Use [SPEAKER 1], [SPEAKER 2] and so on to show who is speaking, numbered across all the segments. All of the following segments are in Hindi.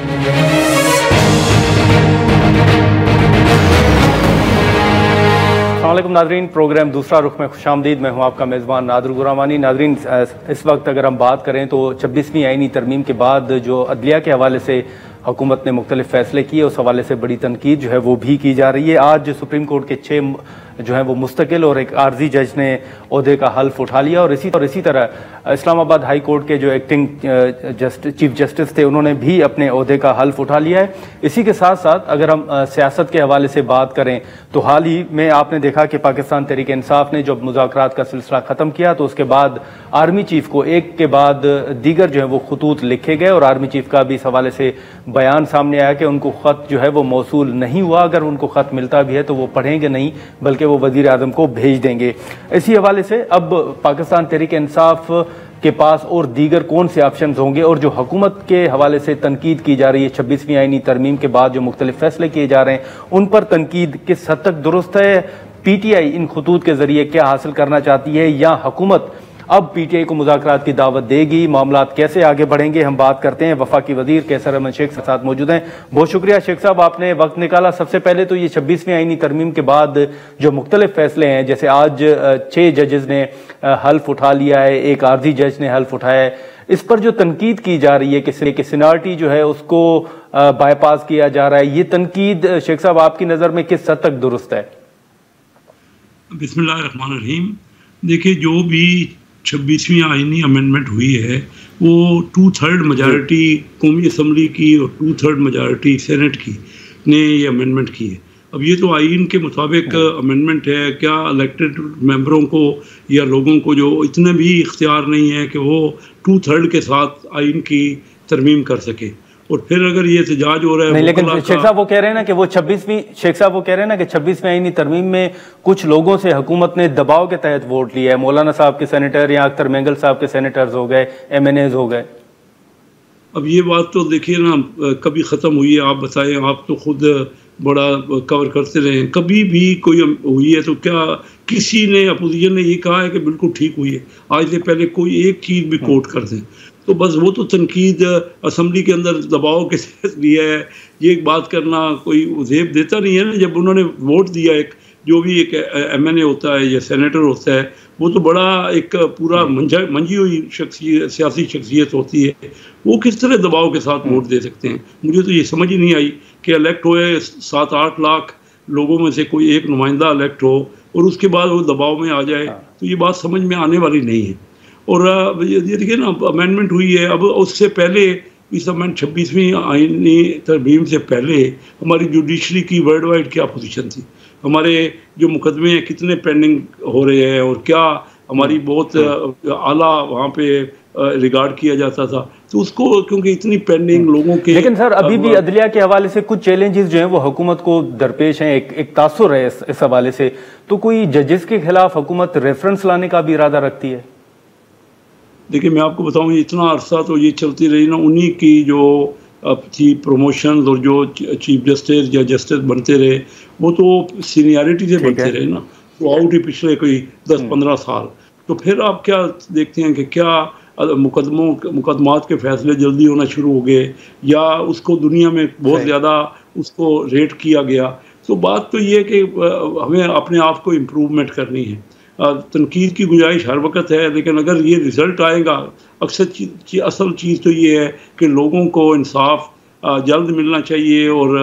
[SPEAKER 1] अस्सलामुअलैकुम नादरीन, प्रोग्राम दूसरा रुख में खुशामदीद। मैं हूं आपका मेज़बान नादर गुरामानी। नादरीन, इस वक्त अगर हम बात करें तो 26वीं आईनी तरमीम के बाद जो अदलिया के हवाले से हुकूमत ने मुख्तलिफ फैसले किए, उस हवाले से बड़ी तनकीद जो है वो भी की जा रही है। आज सुप्रीम कोर्ट के 6 जो है वो मुस्तकिल और एक आर्जी जज ने ओहदे का हल्फ उठा लिया और इसी तरह इस्लामाबाद हाई कोर्ट के जो एक्टिंग चीफ जस्टिस थे, उन्होंने भी अपने ओहदे का हल्फ उठा लिया है। इसी के साथ साथ अगर हम सियासत के हवाले से बात करें तो हाल ही में आपने देखा कि पाकिस्तान तहरीक इंसाफ ने जब मुज़ाकरात का सिलसिला ख़त्म किया तो उसके बाद आर्मी चीफ को एक के बाद दीगर जो है वो खतूत लिखे गए और आर्मी चीफ का भी इस हवाले से बयान सामने आया कि उनको ख़त जो है वो मौसूल नहीं हुआ। अगर उनको ख़त मिलता भी है तो वो पढ़ेंगे नहीं, बल्कि वो वज़ीर आज़म को भेज देंगे। इसी हवाले से अब पाकिस्तान तहरीक इंसाफ के पास और दीगर कौन से ऑप्शंस होंगे और जो हुकूमत के हवाले से तनकीद की जा रही है 26वीं आईनी तरमीम के बाद जो मुख्तलिफ फैसले किए जा रहे हैं, उन पर तनकीद किस हद तक दुरुस्त है? PTI इन खतूत के जरिए क्या हासिल करना चाहती है, या हुकूमत अब PTI को मुज़ाकरात की दावत देगी? मामलात कैसे आगे बढ़ेंगे, हम बात करते हैं। वफाकी वज़ीर कैसर अहमद शेख के साथ मौजूद हैं। बहुत शुक्रिया शेख साहब, आपने वक्त निकाला। सबसे पहले तो ये 26वीं आईनी तरमीम के बाद जो मुख्तलिफ फैसले हैं, जैसे आज 6 जजेस ने हल्फ उठा लिया है, एक आर्जी जज ने हल्फ उठाया है, इस पर जो तनकीद की जा रही है कि सीनियरिटी जो है उसको बाईपास किया जा रहा है, ये तनकीद शेख साहब आपकी नज़र में किस हद तक दुरुस्त है?
[SPEAKER 2] बिस्मिल्लाहिर्रहमानिर्रहीम। देखिए, जो भी 26वीं आईनी अमेंडमेंट हुई है वो 2/3 मेजॉरिटी कौमी असम्बली की और 2/3 मेजॉरिटी सेनेट की ने ये अमेंडमेंट की है। अब ये तो आइन के मुताबिक अमेंडमेंट है, क्या इलेक्टेड मेंबरों को या लोगों को जो इतने भी इख्तियार नहीं है कि वो 2/3 के साथ आइन की तरमीम कर सके। और फिर अगर ये एहतजाज हो रहा है,
[SPEAKER 1] नहीं, लेकिन शेख साहब वो कह रहे हैं ना कि वो 26वीं आईनी तरमीम में कुछ लोगों से हुकूमत ने दबाव के तहत वोट लिया है। मौलाना साहब के सेनेटर या अख्तर मेंगल साहब के सेनेटर्स हो गए, MNAs हो गए।
[SPEAKER 2] अब ये बात तो देखिए ना, कभी ख़त्म हुई है? आप बताएं, आप तो खुद बड़ा कवर करते रहे, कभी भी कोई हुई है तो क्या किसी ने अपोजिशन ने ये कहा है कि बिल्कुल ठीक हुई है? आज से पहले कोई एक चीज़ भी कोट कर दें तो बस वो तो तनकीद असम्बली के अंदर दबाव के साथ लिया है। ये एक बात करना कोई जेब देता नहीं है ना। जब उन्होंने वोट दिया, एक जो भी एक MNA होता है या सेनेटर होता है, वो तो बड़ा एक पूरा मंजी हुई सियासी शख्सियत होती है, वो किस तरह दबाव के साथ वोट दे सकते हैं? मुझे तो ये समझ ही नहीं आई कि इलेक्ट हुए 7-8 लाख लोगों में से कोई एक नुमाइंदा इलेक्ट हो और उसके बाद वो दबाव में आ जाए, तो ये बात समझ में आने वाली नहीं है। और ये देखिए ना, अमेंडमेंट हुई है। अब उससे पहले इस अमेंड 26वीं आईनी तरमीम से पहले हमारी जुडिशरी की वर्ल्ड वाइड क्या पोजीशन थी, हमारे जो मुकदमे हैं कितने पेंडिंग हो रहे हैं और क्या हमारी बहुत आला वहाँ पे रिगार्ड किया जाता था, तो उसको क्योंकि इतनी पेंडिंग लोगों के।
[SPEAKER 1] लेकिन सर अभी भी अदलिया के हवाले से कुछ चैलेंजेस जो हैं वो हुकूमत को दरपेश हैं, एक तासुर है इस हवाले से। तो कोई जजेस के खिलाफ हुकूमत रेफरेंस लाने का भी इरादा रखती है?
[SPEAKER 2] देखिए, मैं आपको बताऊं, इतना अरसा तो ये चलती रही ना, उन्हीं की जो थी प्रमोशन और जो चीफ जस्टिस या जस्टिस बनते रहे, वो तो सीनियरिटी से बनते रहे ना थ्रू आउट ही पिछले कोई 10-15 साल। तो फिर आप क्या देखते हैं कि क्या मुकदमात के फैसले जल्दी होना शुरू हो गए या उसको दुनिया में बहुत ज़्यादा उसको रेट किया गया? तो बात तो ये है कि हमें अपने आप को इम्प्रूवमेंट करनी है। तनकीद की गुंजाइश हर वक्त है, लेकिन अगर ये रिज़ल्ट आएगा, अक्सर असल चीज़ तो ये है कि लोगों को इंसाफ जल्द मिलना चाहिए और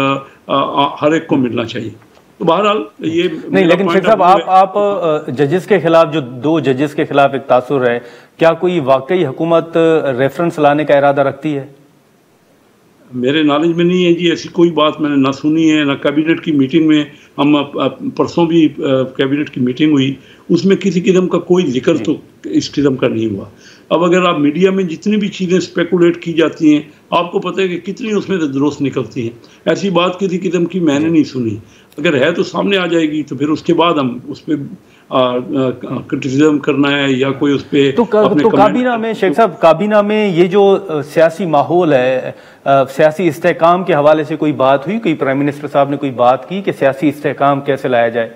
[SPEAKER 2] हर एक को मिलना चाहिए। तो बहरहाल ये
[SPEAKER 1] नहीं, लेकिन शेख साहब आप जजेस के खिलाफ, जो 2 जजेस के खिलाफ एक तासुर है, क्या कोई वाकई हुकूमत रेफरेंस लाने का इरादा रखती है?
[SPEAKER 2] मेरे नॉलेज में नहीं है जी, ऐसी कोई बात मैंने ना सुनी है ना। कैबिनेट की मीटिंग में हम परसों भी कैबिनेट की मीटिंग हुई, उसमें किसी किस्म का कोई जिक्र तो इस किस्म का नहीं हुआ। अब अगर आप मीडिया में जितनी भी चीज़ें स्पेकुलेट की जाती हैं, आपको पता है कि कितनी उसमें से दुरुस्त निकलती हैं। ऐसी बात किसी किस्म की मैंने नहीं सुनी। अगर है तो सामने आ जाएगी, तो फिर उसके बाद हम उस पर क्रिटिसिज्म करना है या कोई उस पर
[SPEAKER 1] तो काबीना में शेख साहब, काबीना में ये जो सियासी माहौल है, सियासी इस्तेहकाम के हवाले से कोई बात हुई? कोई प्राइम मिनिस्टर साहब ने कोई बात की कि सियासी इस्तेहकाम कैसे लाया जाए?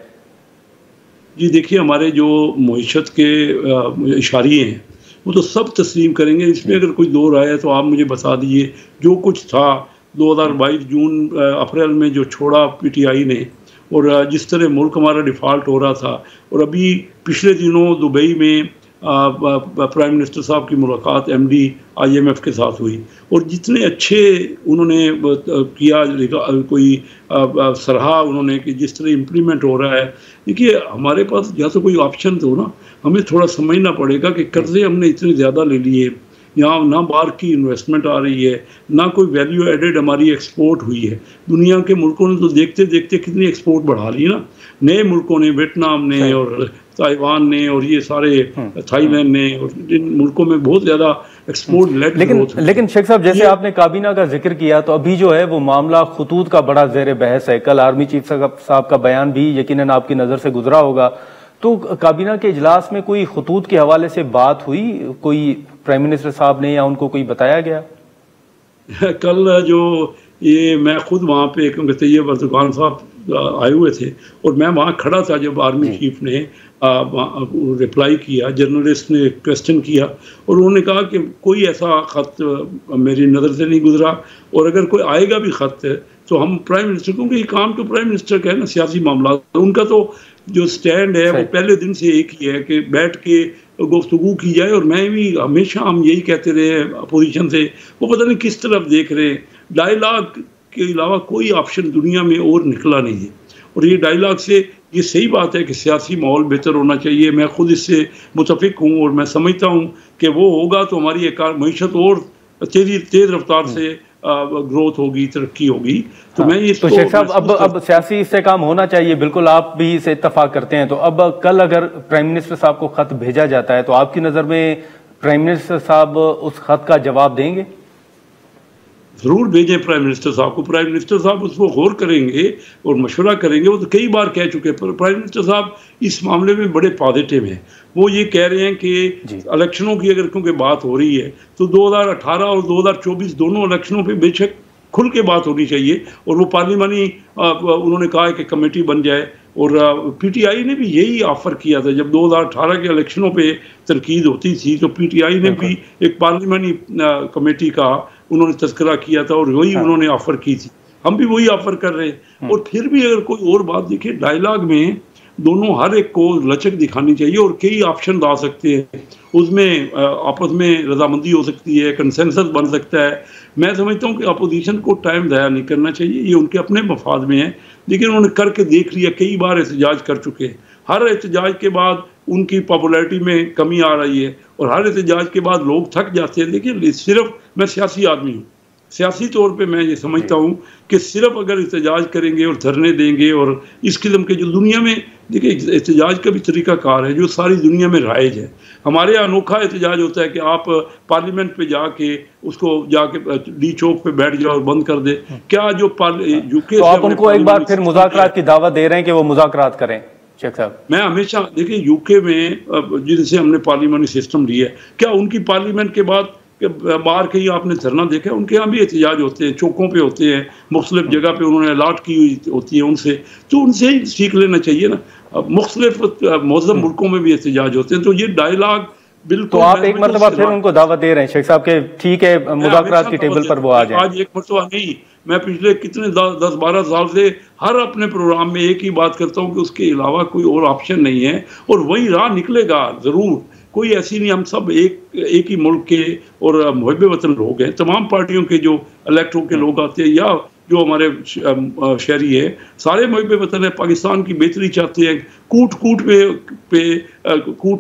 [SPEAKER 2] जी देखिए, हमारे जो मईशत के इशारे हैं वो तो सब तस्लीम करेंगे। इसमें अगर कोई दो राय है तो आप मुझे बता दीजिए। जो कुछ था 2022 जून अप्रैल में जो छोड़ा पीटीआई ने, और जिस तरह मुल्क हमारा डिफ़ॉल्ट हो रहा था, और अभी पिछले दिनों दुबई में प्राइम मिनिस्टर साहब की मुलाकात एमडी आईएमएफ के साथ हुई, और जितने अच्छे उन्होंने किया, कोई सराहा उन्होंने कि जिस तरह इम्प्लीमेंट हो रहा है। देखिए हमारे पास या तो कोई ऑप्शन तो ना, हमें थोड़ा समझना पड़ेगा कि कर्जे हमने इतने ज़्यादा ले लिए, यहाँ ना बाहर की इन्वेस्टमेंट आ रही है, ना कोई वैल्यू एडेड हमारी एक्सपोर्ट हुई है। दुनिया के मुल्कों ने तो देखते देखते कितनी एक्सपोर्ट बढ़ा ली ना, नए मुल्कों ने, वियतनाम ने और ताइवान ने और ये सारे थाईलैंड ने, और इन मुल्कों में बहुत ज़्यादा एक्सपोर्ट लेड ग्रोथ।
[SPEAKER 1] लेकिन शेख साहब, जैसे आपने काबीना का जिक्र किया, तो अभी जो है वो मामला खतूत का बड़ा ज़ेर बहस है। कल आर्मी चीफ साहब का बयान भी यकीनन आपकी नज़र से गुजरा होगा, तो काबीना के इजलास में कोई खतूत के हवाले से बात हुई, कोई प्राइम मिनिस्टर साहब ने या उनको कोई बताया गया?
[SPEAKER 2] कल जो ये मैं खुद वहाँ पे, क्योंकि तैयब अर्दगान साहब आए हुए थे और मैं वहाँ खड़ा था जब आर्मी चीफ ने रिप्लाई किया, जर्नलिस्ट ने क्वेश्चन किया, और उन्होंने कहा कि कोई ऐसा ख़त मेरी नज़र से नहीं गुजरा, और अगर कोई आएगा भी ख़त तो हम प्राइम मिनिस्टर, क्योंकि ये काम तो प्राइम मिनिस्टर का है ना, सियासी मामला, उनका तो जो स्टैंड है वो पहले दिन से एक ही है कि बैठ के गुफ्तगू की जाए। और मैं भी हमेशा, हम यही कहते रहे अपोजिशन से, वो पता नहीं किस तरफ देख रहे हैं, डायलॉग के अलावा कोई ऑप्शन दुनिया में और निकला नहीं है। और ये डायलॉग से ये सही बात है कि सियासी माहौल बेहतर होना चाहिए, मैं खुद इससे मुतफिक हूँ, और मैं समझता हूँ कि वो होगा तो हमारी एक मीशत और तेज़ रफ्तार से ग्रोथ होगी, तरक्की होगी। तो मैं ये,
[SPEAKER 1] तो शेख साहब, अब सियासी इससे काम होना चाहिए, बिल्कुल आप भी इसे इत्तफाक करते हैं। तो अब कल अगर प्राइम मिनिस्टर साहब को खत भेजा जाता है, तो आपकी नज़र में प्राइम मिनिस्टर साहब उस खत का जवाब देंगे?
[SPEAKER 2] ज़रूर भेजें प्राइम मिनिस्टर साहब को। प्राइम मिनिस्टर साहब उसको गौर करेंगे और मशवरा करेंगे। वो तो कई बार कह चुके हैं, पर प्राइम मिनिस्टर साहब इस मामले में बड़े पॉजिटिव हैं। वो ये कह रहे हैं कि इलेक्शनों की अगर क्योंकि बात हो रही है, तो 2018 और 2024 दोनों इलेक्शनों पे बेशक खुल के बात होनी चाहिए, और वो पार्लिमानी उन्होंने कहा है कि कमेटी बन जाए। और पीटीआई ने भी यही ऑफ़र किया था जब 2018 के इलेक्शनों पे तनकीद होती थी, तो पीटीआई ने भी एक पार्लिमानी कमेटी का उन्होंने तज़किरा किया था, और वही उन्होंने ऑफ़र की थी। हम भी वही ऑफ़र कर रहे हैं। और फिर भी अगर कोई और बात, देखिए डायलॉग में दोनों हर एक को लचक दिखानी चाहिए, और कई ऑप्शन ला सकते हैं, उसमें आपस में रजामंदी हो सकती है, कंसेंसस बन सकता है। मैं समझता हूँ कि अपोजिशन को टाइम ज़ाया नहीं करना चाहिए, ये उनके अपने मफाद में है, लेकिन उन्होंने करके देख लिया, कई बार एहतजाज कर चुके हैं। हर एहतजाज के बाद उनकी पॉपुलैरिटी में कमी आ रही है, और हर एहतजाज के बाद लोग थक जाते हैं। देखिए सिर्फ मैं सियासी आदमी हूँ, सियासी तौर पे मैं ये समझता हूँ कि सिर्फ अगर एहतजाज करेंगे और धरने देंगे और इस किस्म के जो दुनिया में, देखिए एहतजाज का भी तरीक़ाकार है जो सारी दुनिया में राइज है। हमारे यहाँ अनोखा एहतजाज होता है कि आप पार्लियामेंट पे जाके उसको जाके डी चौक पे बैठ जाओ और बंद कर दे। क्या जो यूके,
[SPEAKER 1] तो आप उनको एक बार फिर मुज़ाकरात की दावत दे रहे हैं कि वो मुज़ाकरात करें? शेख साहब,
[SPEAKER 2] मैं हमेशा, देखिए यूके में जिनसे हमने पार्लियामेंटी सिस्टम लिया है, क्या उनकी पार्लियामेंट के बाद बाहर कहीं आपने धरना देखा है? उनके यहाँ भी एहतजाज होते हैं, चौकों पे होते हैं, मुख्तलिफ जगह पे उन्होंने अलाट की हुई होती है उनसे, तो उनसे ही सीख लेना चाहिए ना। मुख्तलिफ मौजूद मुल्कों में भी एहतजाज होते हैं, तो ये डायलॉग बिल्कुल।
[SPEAKER 1] तो आप एक मरतबा फिर उनको दावत दे रहे हैं शेख साहब के, ठीक है मुज़ाकरात की टेबल पर वो आ जाए?
[SPEAKER 2] आज एक मरतबा नहीं, मैं पिछले कितने 10-12 साल से हर अपने प्रोग्राम में एक ही बात करता हूँ कि उसके अलावा कोई और ऑप्शन नहीं है, और वही राह निकलेगा ज़रूर। कोई ऐसी नहीं, हम सब एक ही मुल्क के और मुहब्बे वतन लोग हैं। तमाम पार्टियों के जो इलेक्ट होकर लोग आते हैं या जो हमारे शहरी है, सारे मुहब्बे वतन है, पाकिस्तान की बेहतरी चाहते हैं। कूट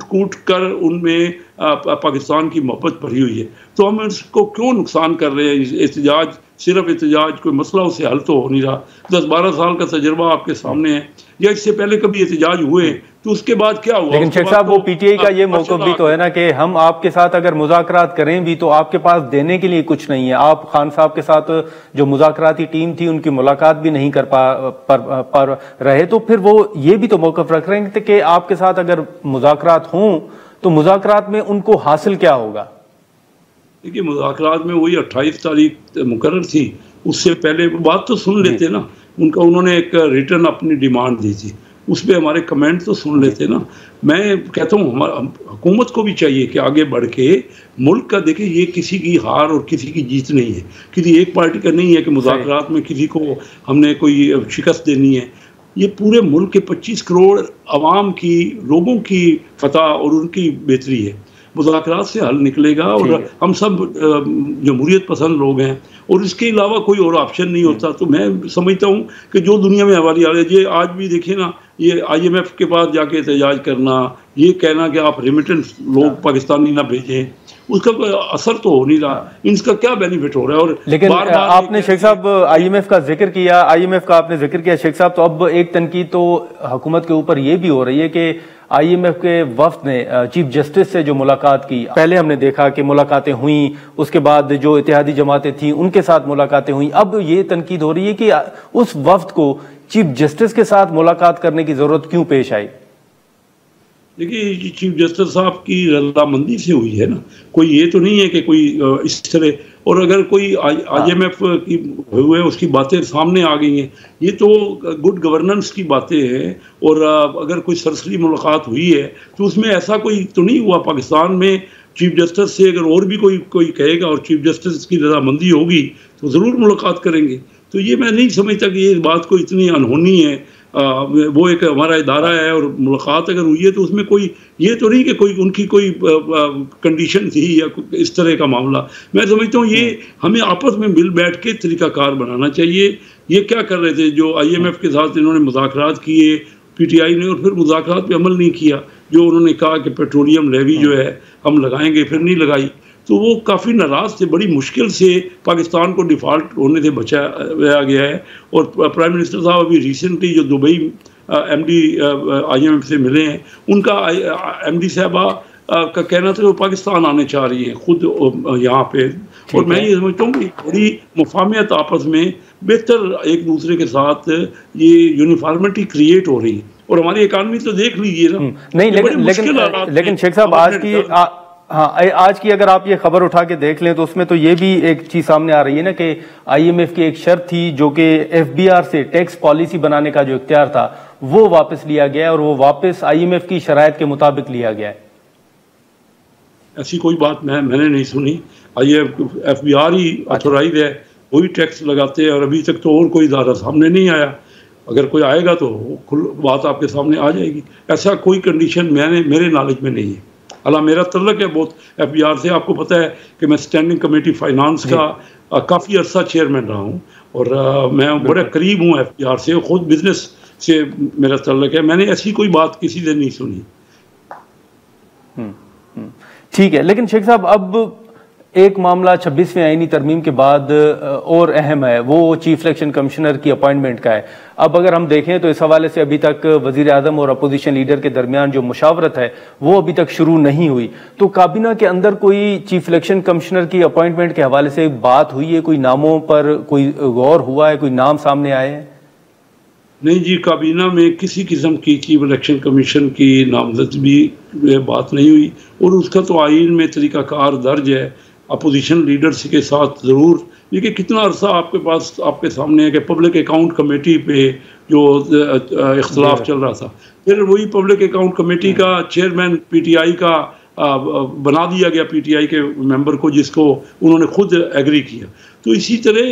[SPEAKER 2] कूट कर उनमें पाकिस्तान की मोहब्बत भरी हुई है, तो हम इसको क्यों नुकसान कर रहे हैं? एहतजाज, सिर्फ एहतजाज कोई मसला उससे हल तो हो नहीं रहा। 10-12 साल का तजर्बा आपके सामने है, या इससे पहले कभी एहतजाज हुए तो उसके बाद क्या हुआ?
[SPEAKER 1] लेकिन शेख साहब, वो पीटीआई का ये मौक़िफ़ भी तो है ना कि हम आपके साथ अगर मुज़ाकरात करें भी तो आपके पास देने के लिए कुछ नहीं है। आप खान साहब के साथ जो मुज़ाकराती टीम थी उनकी मुलाकात भी नहीं कर पर रहे, तो फिर वो ये भी तो मौक़िफ़ रख रहे थे कि आपके साथ अगर मुज़ाकरात हों तो मुज़ाकरात में उनको हासिल क्या होगा?
[SPEAKER 2] देखिए मुज़ाकरात में वही 28 तारीख मुकर्रर थी, उससे पहले बात तो सुन लेते ना। उन्होंने एक रिटर्न अपनी डिमांड दी थी, उस पर हमारे कमेंट तो सुन लेते ना। मैं कहता हूँ हमारा हुकूमत को भी चाहिए कि आगे बढ़ के मुल्क का देखे, ये किसी की हार और किसी की जीत नहीं है, किसी एक पार्टी का नहीं है कि मुज़ाकरात में किसी को हमने कोई शिकस्त देनी है। ये पूरे मुल्क के 25 करोड़ आवाम की, लोगों की फतह और उनकी बेहतरी है। मुज़ाकरात से हल निकलेगा और हम सब जमहूरियत पसंद लोग हैं और इसके अलावा कोई और ऑप्शन नहीं होता। तो मैं समझता हूँ कि जो दुनिया में हमारी हाल है, ये आज भी देखिए ना, ये IMF के पास जाके एहतजाज करना, ये कहना कि आप रेमिटेंस लोग पाकिस्तानी ना भेजें, उसका कोई असर तो हो नहीं रहा। इनका क्या बेनिफिट हो रहा है? और
[SPEAKER 1] लेकिन आपने शेख साहब IMF का जिक्र किया, IMF का आपने जिक्र किया शेख साहब, तो अब एक तनकीद तो हुकूमत के ऊपर ये भी हो रही है कि IMF के वफ्द ने चीफ जस्टिस से जो मुलाकात की, पहले हमने देखा कि मुलाकातें हुई, उसके बाद जो इत्तेहादी जमातें थीं उनके साथ मुलाकातें हुई, अब ये तनकीद हो रही है कि उस वफ्द को चीफ जस्टिस के साथ मुलाकात करने की जरूरत क्यों पेश आई?
[SPEAKER 2] देखिए, चीफ जस्टिस साहब की रजामंदी से हुई है ना, कोई ये तो नहीं है कि कोई इस तरह, और अगर कोई IMF की हुए उसकी बातें सामने आ गई हैं, ये तो गुड गवर्नेंस की बातें हैं। और अगर कोई सरसरी मुलाकात हुई है तो उसमें ऐसा कोई तो नहीं हुआ पाकिस्तान में चीफ जस्टिस से, अगर और भी कोई कहेगा और चीफ जस्टिस की रजामंदी होगी तो ज़रूर मुलाकात करेंगे। तो ये मैं नहीं समझता कि ये बात को इतनी अनहोनी है। वो एक हमारा इदारा है और मुलाकात अगर हुई है तो उसमें कोई ये तो नहीं कि कोई उनकी कोई कंडीशन थी या इस तरह का मामला। मैं समझता हूँ ये हमें आपस में मिल बैठ के तरीक़ाकार बनाना चाहिए। ये क्या कर रहे थे जो IMF के साथ इन्होंने मुज़ाकरात किए, PTI ने, और फिर मुज़ाकरात पे अमल नहीं किया। जो उन्होंने कहा कि पेट्रोलियम लेवी जो है हम लगाएंगे, फिर नहीं लगाई, तो वो काफ़ी नाराज़ थे। बड़ी मुश्किल से पाकिस्तान को डिफ़ॉल्ट होने से बचाया गया है। और प्राइम मिनिस्टर साहब अभी रिसेंटली जो दुबई MD IMF से मिले हैं, उनका MD साहबा का कहना था वो पाकिस्तान आने चाह रही हैं खुद यहाँ पे। और मैं ये समझता हूँ कि बड़ी मुफाहमत आपस में बेहतर एक दूसरे के साथ ये यूनिफॉर्मिटी क्रिएट हो रही है। और हमारी इकानमी तो देख लीजिए ना।
[SPEAKER 1] नहीं, लेकिन शेख साहब आज की अगर आप ये खबर उठा के देख लें तो उसमें तो ये भी एक चीज सामने आ रही है ना कि IMF की एक शर्त थी जो कि FBR से टैक्स पॉलिसी बनाने का जो इख्तियार था वो वापस लिया गया है और वो वापस IMF की शराइत के मुताबिक लिया गया है।
[SPEAKER 2] ऐसी कोई बात मैंने नहीं सुनी। FBR ही ऑथोराइज है, वही टैक्स लगाते हैं और अभी तक तो और कोई इदारा सामने नहीं आया। अगर कोई आएगा तो बात आपके सामने आ जाएगी। ऐसा कोई कंडीशन मेरे नॉलेज में नहीं है। हालांकि मेरा तल्लक है बहुत FBR से। आपको पता है कि मैं स्टैंडिंग कमेटी फाइनेंस का काफ़ी अर्सा चेयरमैन रहा हूँ और मैं बड़े करीब हूँ FBR से। खुद बिजनेस से मेरा तल्लक है। मैंने ऐसी कोई बात किसी से नहीं सुनी।
[SPEAKER 1] ठीक है, लेकिन शेख साहब अब एक मामला 26वीं आईनी तरमीम के बाद और अहम है, वो चीफ इलेक्शन कमिश्नर की अपॉइंटमेंट का है। अब अगर हम देखें तो इस हवाले से अभी तक वजीर आजम और अपोजिशन लीडर के दरमियान जो मुशावरत है वो अभी तक शुरू नहीं हुई। तो काबीना के अंदर कोई चीफ इलेक्शन कमिश्नर की अपॉइंटमेंट के हवाले से बात हुई है? कोई नामों पर कोई गौर हुआ है? कोई नाम सामने आए हैं?
[SPEAKER 2] नहीं जी, काबीना में किसी किस्म की चीफ इलेक्शन कमीशन की नामजदगी बात नहीं हुई और उसका तो आइन में तरीक़ाकार दर्ज है। अपोजिशन लीडर्स के साथ ज़रूर, देखिए कितना अरसा आपके सामने है कि पब्लिक अकाउंट कमेटी पे जो इख्तलाफ चल रहा था, फिर वही पब्लिक अकाउंट कमेटी का चेयरमैन PTI का बना दिया गया, PTI के मेंबर को, जिसको उन्होंने खुद एग्री किया। तो इसी तरह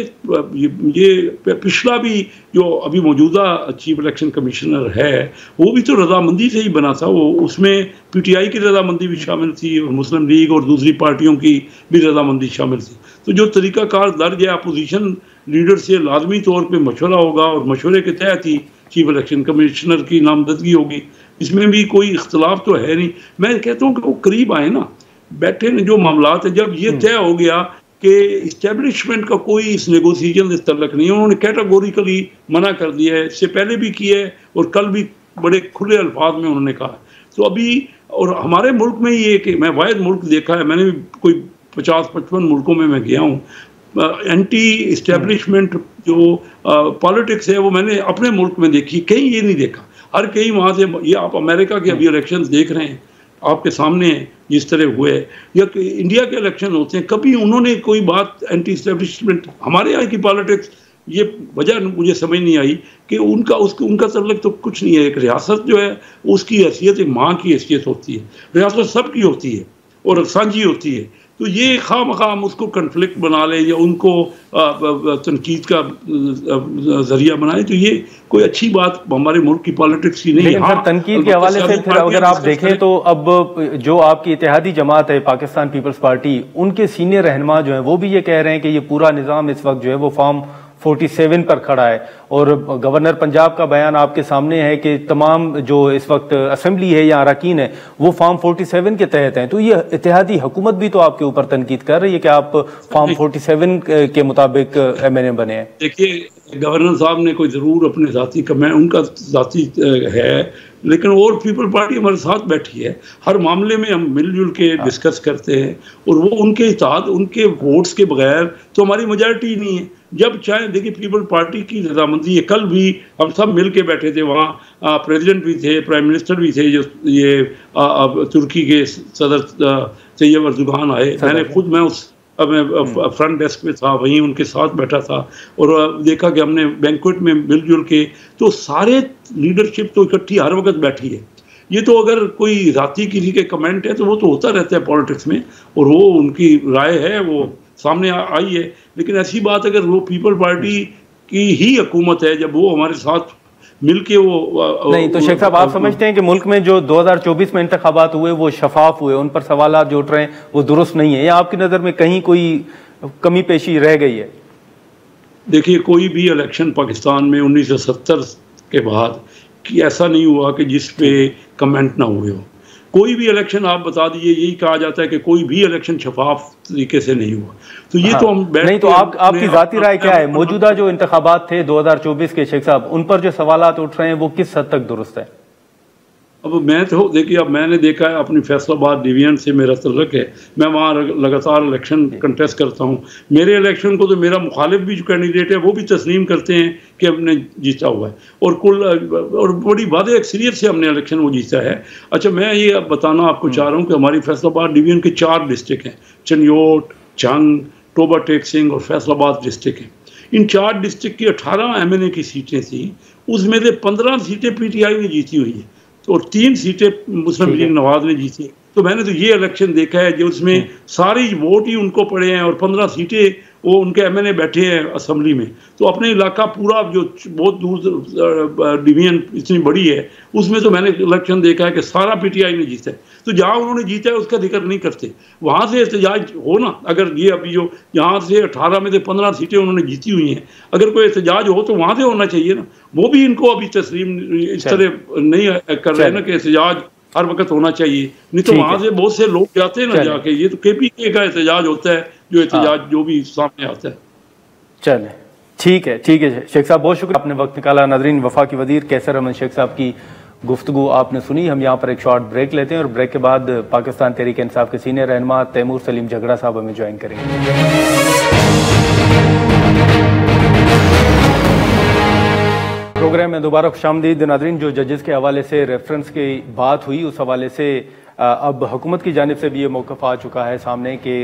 [SPEAKER 2] ये पिछला भी जो अभी मौजूदा चीफ इलेक्शन कमिश्नर है वो भी तो रजामंदी से ही बना था। वो उसमें PTI की रजामंदी भी शामिल थी और मुस्लिम लीग और दूसरी पार्टियों की भी रजामंदी शामिल थी। तो जो तरीक़ाकार दर्ज है, अपोजिशन लीडर से लाजमी तौर पर मशवरा होगा और मशवरे के तहत ही चीफ इलेक्शन कमिश्नर की नामजदगी होगी। इसमें भी कोई इख्तलाफ तो है नहीं। मैं कहता हूँ कि वो करीब आए ना, बैठे ने जो मामलात है, जब ये तय हो गया कि इस्टेब्लिशमेंट का कोई इस नेगोशिएशन से तल्लक नहीं है, उन्होंने कैटेगोरिकली मना कर दिया है। इससे पहले भी किया है और कल भी बड़े खुले अल्फाज में उन्होंने कहा। तो अभी और हमारे मुल्क में ये कि मैं वाहिद मुल्क देखा है, मैंने भी कोई 50-55 मुल्कों में मैं गया हूँ, एंटी इस्टेब्लिशमेंट जो पॉलिटिक्स है वो मैंने अपने मुल्क में देखी, कहीं ये नहीं देखा। हर कहीं वहाँ से, ये आप अमेरिका के अभी इलेक्शंस देख रहे हैं, आपके सामने जिस तरह हुए, या इंडिया के इलेक्शन होते हैं, कभी उन्होंने कोई बात एंटी इस्टेब्लिशमेंट, हमारे यहाँ की पॉलिटिक्स ये वजह मुझे समझ नहीं आई कि उनका तल्लक तो कुछ नहीं है। एक रियासत जो है उसकी हैसियत एक माँ की हैसियत होती है, रियासत सबकी होती है और साझी होती है। तो ये खाम उसको कन्फ्लिक्ट बना ले या उनको तनकीद का जरिया बनाए, तो ये कोई अच्छी बात हमारे मुल्क की पॉलिटिक्स की नहीं है।
[SPEAKER 1] लेकिन सर तनकीद के हवाले से फिर अगर आप देखें तो अब जो आपकी इत्तेहादी जमात है पाकिस्तान पीपल्स पार्टी, उनके सीनियर रहनुमा जो है वो भी ये कह रहे हैं कि ये पूरा निज़ाम इस वक्त जो है वो फॉर्म 47 पर खड़ा है। और गवर्नर पंजाब का बयान आपके सामने है कि तमाम जो इस वक्त असेंबली है या अरकान है वो फॉर्म 47 के तहत हैं। तो ये इत्तेहादी हुकूमत भी तो आपके ऊपर तनकीद कर रही है कि आप फॉर्म 47 के मुताबिक MNM बने हैं।
[SPEAKER 2] देखिए, गवर्नर साहब ने कोई ज़रूर अपने ज़ाती कमेंट, उनका ज़ाती है, लेकिन और पीपल पार्टी हमारे साथ बैठी है। हर मामले में हम मिलजुल के डिस्कस करते हैं और वो उनके इत्तेहाद, उनके वोट्स के बगैर तो हमारी मेजॉरिटी नहीं है। जब चाहे देखिए पीपल पार्टी की रजामंदी है। कल भी हम सब मिल के बैठे थे वहाँ, प्रेसिडेंट भी थे, प्राइम मिनिस्टर भी थे, जो ये तुर्की के सदर तैयब अर्दोगान आए। मैं फ्रंट डेस्क पे था, वहीं उनके साथ बैठा था और देखा कि हमने बैंक्वेट में मिलजुल के, तो सारे लीडरशिप तो इकट्ठी हर वक्त बैठी है। ये तो अगर कोई जाती किसी के कमेंट है तो वो तो होता रहता है पॉलिटिक्स में, और वो उनकी राय है, वो सामने आई है। लेकिन ऐसी बात अगर वो पीपल पार्टी की ही हुकूमत है, जब वो हमारे साथ मिलके वो
[SPEAKER 1] नहीं, तो शेख साहब आप समझते हैं कि मुल्क में जो 2024 में इंतखाबात हुए वो शफाफ हुए, उन पर सवाल जो उठ रहे हैं वो दुरुस्त नहीं है, या आपकी नज़र में कहीं कोई कमी पेशी रह गई है?
[SPEAKER 2] देखिए, कोई भी इलेक्शन पाकिस्तान में 1970 के बाद कि ऐसा नहीं हुआ कि जिस पे कमेंट ना हुए हो। कोई भी इलेक्शन आप बता दीजिए, यही कहा जाता है कि कोई भी इलेक्शन शफाफ तरीके से नहीं हुआ। तो ये तो हम
[SPEAKER 1] नहीं, तो आपकी जाती राय क्या है? मौजूदा जो इंतखाबात थे 2024 के, शेख साहब, उन पर जो सवालात उठ रहे हैं वो किस हद तक दुरुस्त है?
[SPEAKER 2] अब मैं तो देखिए, अब मैंने देखा है, अपनी फैसलाबाद डिवीजन से मेरा तल्लुक है, मैं वहाँ लगातार इलेक्शन कंटेस्ट करता हूँ। मेरे इलेक्शन को तो मेरा मुखालिफ भी जो कैंडिडेट है वो भी तस्लीम करते हैं कि हमने जीता हुआ है, और बड़ी वादे अक्सरियत से हमने इलेक्शन वो जीता है। अच्छा, मैं ये अब बताना आपको चाह रहा हूँ कि हमारी फैसलाबाद डिवीजन के 4 डिस्ट्रिक्ट हैं, चनियोट, जंग, टोबा टेक सिंह और फैसलाबाद डिस्ट्रिक्ट हैं। इन 4 डिस्ट्रिक्ट की 18 MNA की सीटें थी, उसमें से 15 सीटें PTI ने जीती हुई हैं और 3 सीटें मुस्लिम लीग नवाज ने जीती। तो मैंने तो ये इलेक्शन देखा है जो उसमें सारी वोट ही उनको पड़े हैं और 15 सीटें वो उनके MNA बैठे हैं असेंबली में। तो अपने इलाका पूरा जो बहुत दूर डिवीजन इतनी बड़ी है, उसमें तो मैंने इलेक्शन देखा है कि सारा PTI ने जीता है। तो जहाँ उन्होंने जीता है उसका जिक्र नहीं करते, वहाँ से एहतजाज हो ना। अगर ये अभी जो यहाँ से 18 में से 15 सीटें उन्होंने जीती हुई हैं, अगर कोई एहतजाज हो तो वहाँ से होना चाहिए ना। वो भी इनको अभी तस्लीम इस तरह नहीं कर रहे ना कि एहतजाज हर वक्त होना चाहिए, नहीं तो वहाँ से बहुत से लोग जाते हैं ना जाके। ये तो KPK का एहतजाज होता है, जो एहतजाज जो भी सामने आता है।
[SPEAKER 1] चले, ठीक है शेख साहब, बहुत शुक्रिया, आपने वक्त निकाला। नाज़रीन, वफाकी वज़ीर कैसर अहमद शेख साहब की गुफ्तगू आपने सुनी। हम यहाँ पर एक शॉर्ट ब्रेक लेते हैं और ब्रेक के बाद पाकिस्तान तहरीक इंसाफ के सीनियर रहनुमा तैमूर सलीम झगड़ा साहब हमें ज्वाइन करेंगे। प्रोग्राम में दोबारा खुशामदीद। नाज़रीन, जो जजेस के हवाले से रेफरेंस की बात हुई, उस हवाले से अब हुकूमत की जानिब से भी ये मौक़िफ़ आ चुका है सामने कि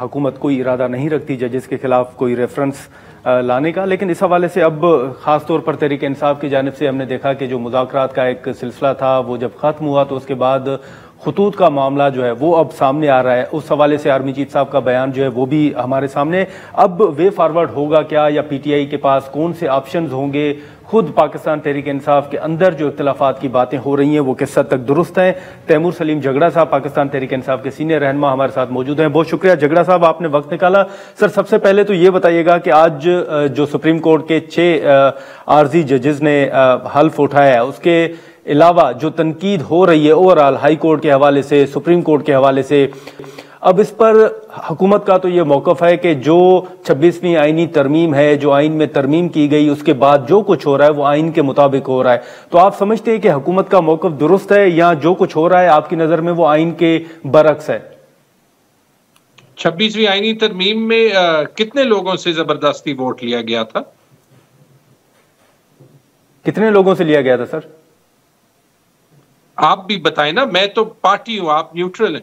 [SPEAKER 1] हुकूमत कोई इरादा नहीं रखती जजेस के खिलाफ कोई रेफरेंस लाने का। लेकिन इस हवाले से अब ख़ास तौर पर तहरीक इंसाफ की जानिब से हमने देखा कि जो मुज़ाकरात का एक सिलसिला था वो जब ख़त्म हुआ तो उसके बाद खतूत का मामला जो है वो अब सामने आ रहा है। उस हवाले से आर्मी चीफ साहब का बयान जो है वो भी हमारे सामने। अब वे फॉरवर्ड होगा क्या, या PTI के पास कौन से ऑप्शंस होंगे? खुद पाकिस्तान तहरीक इंसाफ के अंदर जो इख्तिलाफात की बातें हो रही हैं वो किस हद तक दुरुस्त हैं? तैमूर सलीम झगड़ा साहब पाकिस्तान तहरीक इंसाफ के सीनियर रहनुमा हमारे साथ मौजूद हैं। बहुत शुक्रिया झगड़ा साहब, आपने वक्त निकाला। सर, सबसे पहले तो ये बताइएगा कि आज जो सुप्रीम कोर्ट के 6 आर्जी जजेस ने हल्फ उठाया है, उसके अलावा जो तनकीद हो रही है ओवरऑल हाई कोर्ट के हवाले से, सुप्रीम कोर्ट के हवाले से, अब इस पर हुकूमत का तो ये मौक़िफ़ है कि जो 26वीं आईनी तरमीम है, जो आइन में तरमीम की गई, उसके बाद जो कुछ हो रहा है वो आइन के मुताबिक हो रहा है। तो आप समझते हैं कि हुकूमत का मौक़िफ़ दुरुस्त है, या जो कुछ हो रहा है आपकी नज़र में वो आइन के बरक्स है?
[SPEAKER 3] 26वीं आईनी तरमीम में कितने लोगों से जबरदस्ती वोट लिया गया था?
[SPEAKER 1] कितने लोगों से लिया गया था सर?
[SPEAKER 3] आप भी बताएं ना, मैं तो पार्टी हूं, आप न्यूट्रल हैं।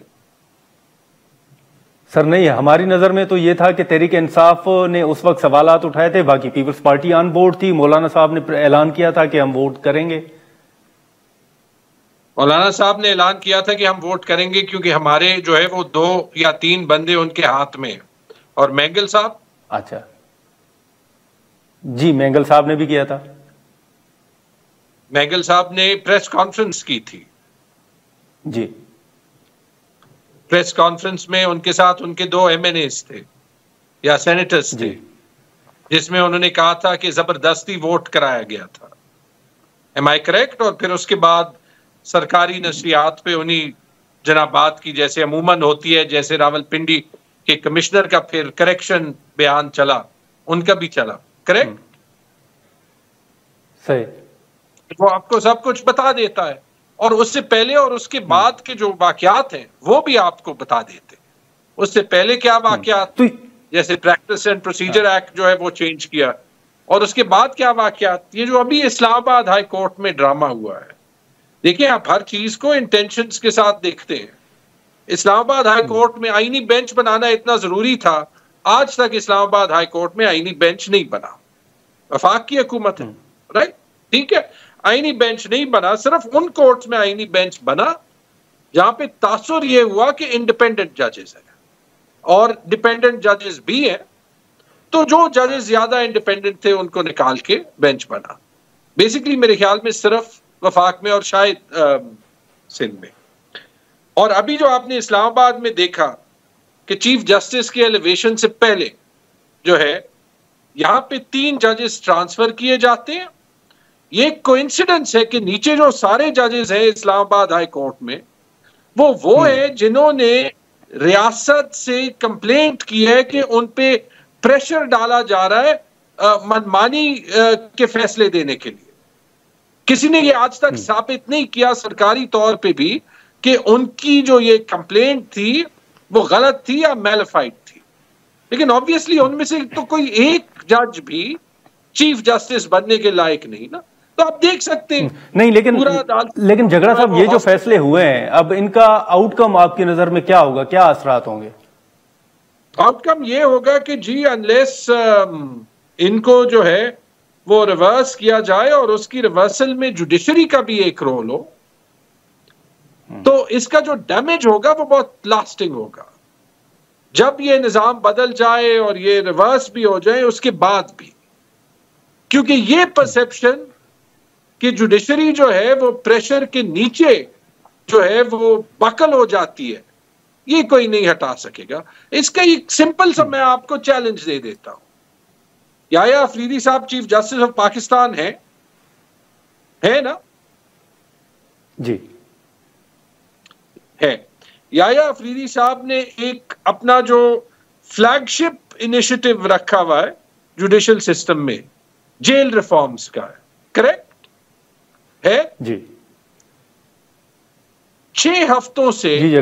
[SPEAKER 1] सर नहीं, हमारी नजर में तो ये था कि तहरीक इंसाफ ने उस वक्त सवालात उठाए थे, बाकी पीपल्स पार्टी ऑन बोर्ड थी। मौलाना साहब ने ऐलान किया था कि हम वोट करेंगे।
[SPEAKER 3] मौलाना साहब ने ऐलान किया था कि हम वोट करेंगे क्योंकि हमारे जो है वो 2 या 3 बंदे उनके हाथ में। और मैंगल साहब,
[SPEAKER 1] अच्छा जी, मैंगल साहब ने भी किया था।
[SPEAKER 3] मैंगल साहब ने प्रेस कॉन्फ्रेंस की थी
[SPEAKER 1] जी।
[SPEAKER 3] प्रेस कॉन्फ्रेंस में उनके साथ उनके 2 MNAs थे या सेनेटर्स थे, जिसमें उन्होंने कहा था कि जबरदस्ती वोट कराया गया था। Am I correct? और फिर उसके बाद सरकारी नशरियात पे उन्हीं जनाबात की जैसे अमूमन होती है, जैसे रावलपिंडी के कमिश्नर का फिर करेक्शन बयान चला, उनका भी चला। करेक्ट?
[SPEAKER 1] सही।
[SPEAKER 3] वो आपको सब कुछ बता देता है और उससे पहले और उसके बाद के जो वाकयात हैं वो भी आपको बता देते हैं। उससे पहले क्या वाकयात, जैसे प्रैक्टिस एंड प्रोसीजर एक्ट जो है वो चेंज किया, और उसके बाद क्या वाकयात, ये जो अभी इस्लामाबाद हाई कोर्ट में ड्रामा हुआ है। देखिए, आप हर चीज को इंटेंशंस के साथ देखते हैं। इस्लामाबाद हाई कोर्ट में आईनी बेंच बनाना इतना जरूरी था, आज तक इस्लामाबाद हाई कोर्ट में आईनी बेंच नहीं बना। वफाक की हुकूमत है, राइट? ठीक है, आईनी बेंच नहीं बना, सिर्फ उन कोर्ट्स में आईनी बेंच बना जहां पे तासुर ये हुआ कि इंडिपेंडेंट जजेस हैं और डिपेंडेंट जजेस भी हैं, तो जो जजेस ज्यादा इंडिपेंडेंट थे उनको निकाल के बेंच बना। बेसिकली मेरे ख्याल में सिर्फ वफाक में और शायद सिंध में। और अभी जो आपने इस्लामाबाद में देखा कि चीफ जस्टिस के एलिवेशन से पहले जो है यहां पे 3 जजेस ट्रांसफर किए जाते हैं। ये कोइंसिडेंस है कि नीचे जो सारे जजेस हैं इस्लामाबाद हाई कोर्ट में, वो है जिन्होंने रियासत से कंप्लेंट की है कि उन पे प्रेशर डाला जा रहा है मनमानी के फैसले देने के लिए। किसी ने ये आज तक साबित नहीं किया सरकारी तौर पे भी कि उनकी जो ये कंप्लेंट थी वो गलत थी या मैलिफाइड थी। लेकिन ऑब्वियसली उनमें से तो कोई एक जज भी चीफ जस्टिस बनने के लायक नहीं ना। तो आप देख सकते हैं
[SPEAKER 1] नहीं, लेकिन झगड़ा साहब, ये जो फैसले हुए हैं, अब इनका आउटकम आपकी नजर में क्या होगा, क्या असरात होंगे?
[SPEAKER 3] आउटकम ये होगा कि जी अनलेस इनको जो है वो रिवर्स किया जाए और उसकी रिवर्सल में जुडिशरी का भी एक रोल हो, तो इसका जो डैमेज होगा वो बहुत लास्टिंग होगा। जब ये निजाम बदल जाए और ये रिवर्स भी हो जाए उसके बाद भी, क्योंकि ये परसेप्शन कि जुडिशरी जो है वो प्रेशर के नीचे जो है वो बकल हो जाती है, ये कोई नहीं हटा सकेगा। इसका एक सिंपल सा मैं आपको चैलेंज दे देता हूं। याया अफरीदी साहब चीफ जस्टिस ऑफ पाकिस्तान है ना?
[SPEAKER 1] जी
[SPEAKER 3] है। याया अफरीदी साहब ने एक अपना जो फ्लैगशिप इनिशिएटिव रखा हुआ है जुडिशल सिस्टम में, जेल रिफॉर्म्स का है। करेक्ट है
[SPEAKER 1] जी।
[SPEAKER 3] 6 हफ्तों से
[SPEAKER 1] जी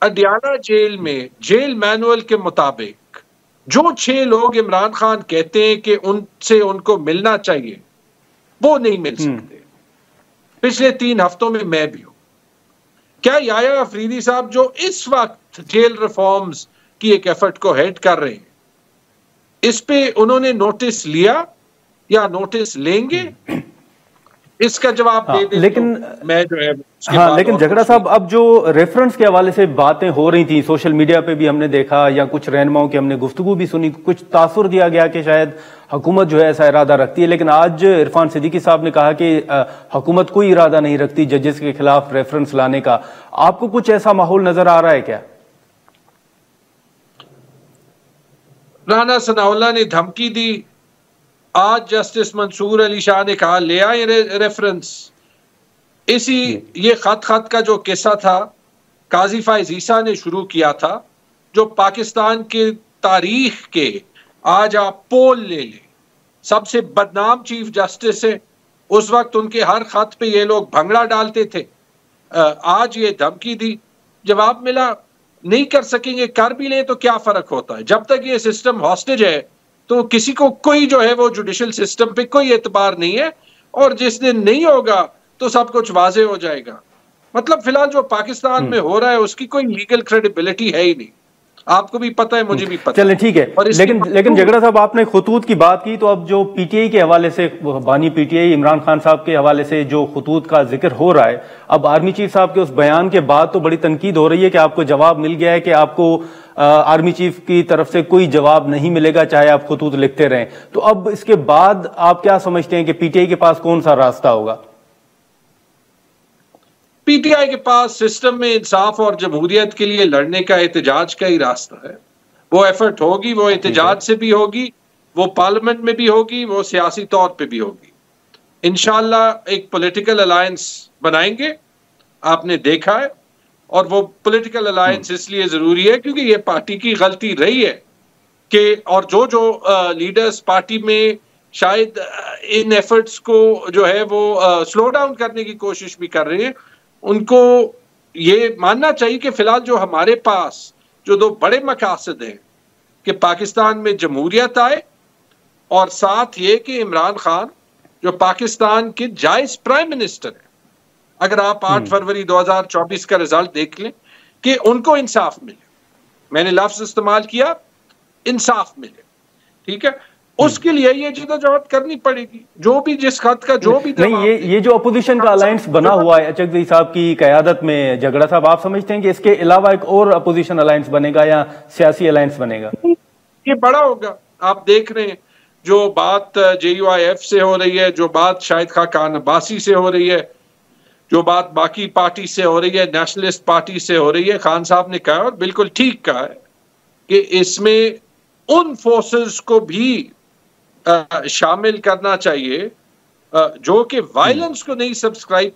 [SPEAKER 3] अडियाला जेल में जेल मैनुअल के मुताबिक जो 6 लोग इमरान खान कहते हैं कि उनसे उनको मिलना चाहिए वो नहीं मिल सकते। पिछले 3 हफ्तों में मैं भी हूं। क्या याया अफरीदी साहब जो इस वक्त जेल रिफॉर्म्स की एक एफर्ट को हेड कर रहे हैं, इस पे उन्होंने नोटिस लिया या नोटिस लेंगे? इसका जवाब दे दे।
[SPEAKER 1] लेकिन
[SPEAKER 3] तो मैं जो है
[SPEAKER 1] लेकिन झगड़ा साहब, अब जो रेफरेंस के हवाले से बातें हो रही थी सोशल मीडिया पे भी हमने देखा, या कुछ रहनुमाओं की हमने गुफ्तगू भी सुनी, कुछ तासुर दिया गया कि शायद हुकूमत जो है ऐसा इरादा रखती है। लेकिन आज इरफान सिद्दीकी साहब ने कहा कि हुकूमत कोई इरादा नहीं रखती जजेस के खिलाफ रेफरेंस लाने का। आपको कुछ ऐसा माहौल नजर आ रहा है क्या?
[SPEAKER 3] राना सनाउल्लाह ने धमकी दी, आज जस्टिस मंसूर अली शाह ने कहा ले आए रेफरेंस। इसी ये खत का जो किस्सा था काजी फाइज ईसा ने शुरू किया था, जो पाकिस्तान के तारीख के, आज आप पोल ले लें, सबसे बदनाम चीफ जस्टिस है। उस वक्त उनके हर खत पे ये लोग भंगड़ा डालते थे। आज ये धमकी दी, जवाब मिला नहीं कर सकेंगे, कर भी लें तो क्या फर्क होता है। जब तक ये सिस्टम हॉस्टेज है तो किसी को कोई जो है वो जुडिशल सिस्टम पे कोई एतबार नहीं है, और जिस दिन नहीं होगा तो सब कुछ वाजे हो जाएगा। मतलब फिलहाल जो पाकिस्तान में हो रहा है उसकी कोई लीगल क्रेडिबिलिटी है ही नहीं। आपको भी पता है, मुझे भी पता है।
[SPEAKER 1] चलें ठीक है, लेकिन झगड़ा साहब आपने खुतूत की बात की, तो अब जो पीटीआई के हवाले से, बानी पीटीआई इमरान खान साहब के हवाले से जो खुतूत का जिक्र हो रहा है, अब आर्मी चीफ साहब के उस बयान के बाद तो बड़ी तनकीद हो रही है कि आपको जवाब मिल गया है कि आपको आर्मी चीफ की तरफ से कोई जवाब नहीं मिलेगा चाहे आप खुतूत लिखते रहें। तो अब इसके बाद आप क्या समझते हैं कि पीटीआई के पास कौन सा रास्ता होगा?
[SPEAKER 3] पीटीआई के पास सिस्टम में इंसाफ और जमहूरियत के लिए लड़ने का एहतजाज का ही रास्ता है। वो एफर्ट होगी, वो एहतजाज से भी होगी, वो पार्लियामेंट में भी होगी, वो सियासी तौर पे भी होगी। इंशाल्लाह एक पॉलिटिकल अलायंस बनाएंगे, आपने देखा है, और वो पॉलिटिकल अलायंस इसलिए जरूरी है क्योंकि ये पार्टी की गलती रही है कि, और जो लीडर्स पार्टी में शायद इन एफर्ट्स को जो है वो स्लो डाउन करने की कोशिश भी कर रहे हैं, उनको ये मानना चाहिए कि फिलहाल जो हमारे पास जो दो बड़े मकासद हैं कि पाकिस्तान में जमहूरियत आए और साथ ये कि इमरान खान जो पाकिस्तान के जायज प्राइम मिनिस्टर हैं, अगर आप 8 फरवरी 2024 का रिजल्ट देख लें, कि उनको इंसाफ मिले, मैंने लफ्ज इस्तेमाल किया इंसाफ मिले, ठीक है, उसके लिए ये जिद्दोजहद करनी पड़ेगी। जो भी जिस खत का जो भी
[SPEAKER 1] नहीं, ये जो अपोजिशन का अलायंस बना हुआ है अचकज़ई साहब की क़यादत में, झगड़ा साहब, आप समझते हैं कि इसके अलावा एक और अपोजिशन अलायंस बनेगा या सियासी अलायंस बनेगा?
[SPEAKER 3] ये बड़ा होगा। आप देख रहे हैं जो बात JUIF से हो रही है, जो बात शाहिद खान अब्बासी से हो रही है, जो बात बाकी पार्टी से हो रही है, नेशनलिस्ट पार्टी से हो रही है, खान साहब ने कहा और बिल्कुल ठीक कहा है कि इसमें उन फोर्सेस को भी शामिल करना चाहिए जो कि वायलेंस को नहीं सब्सक्राइब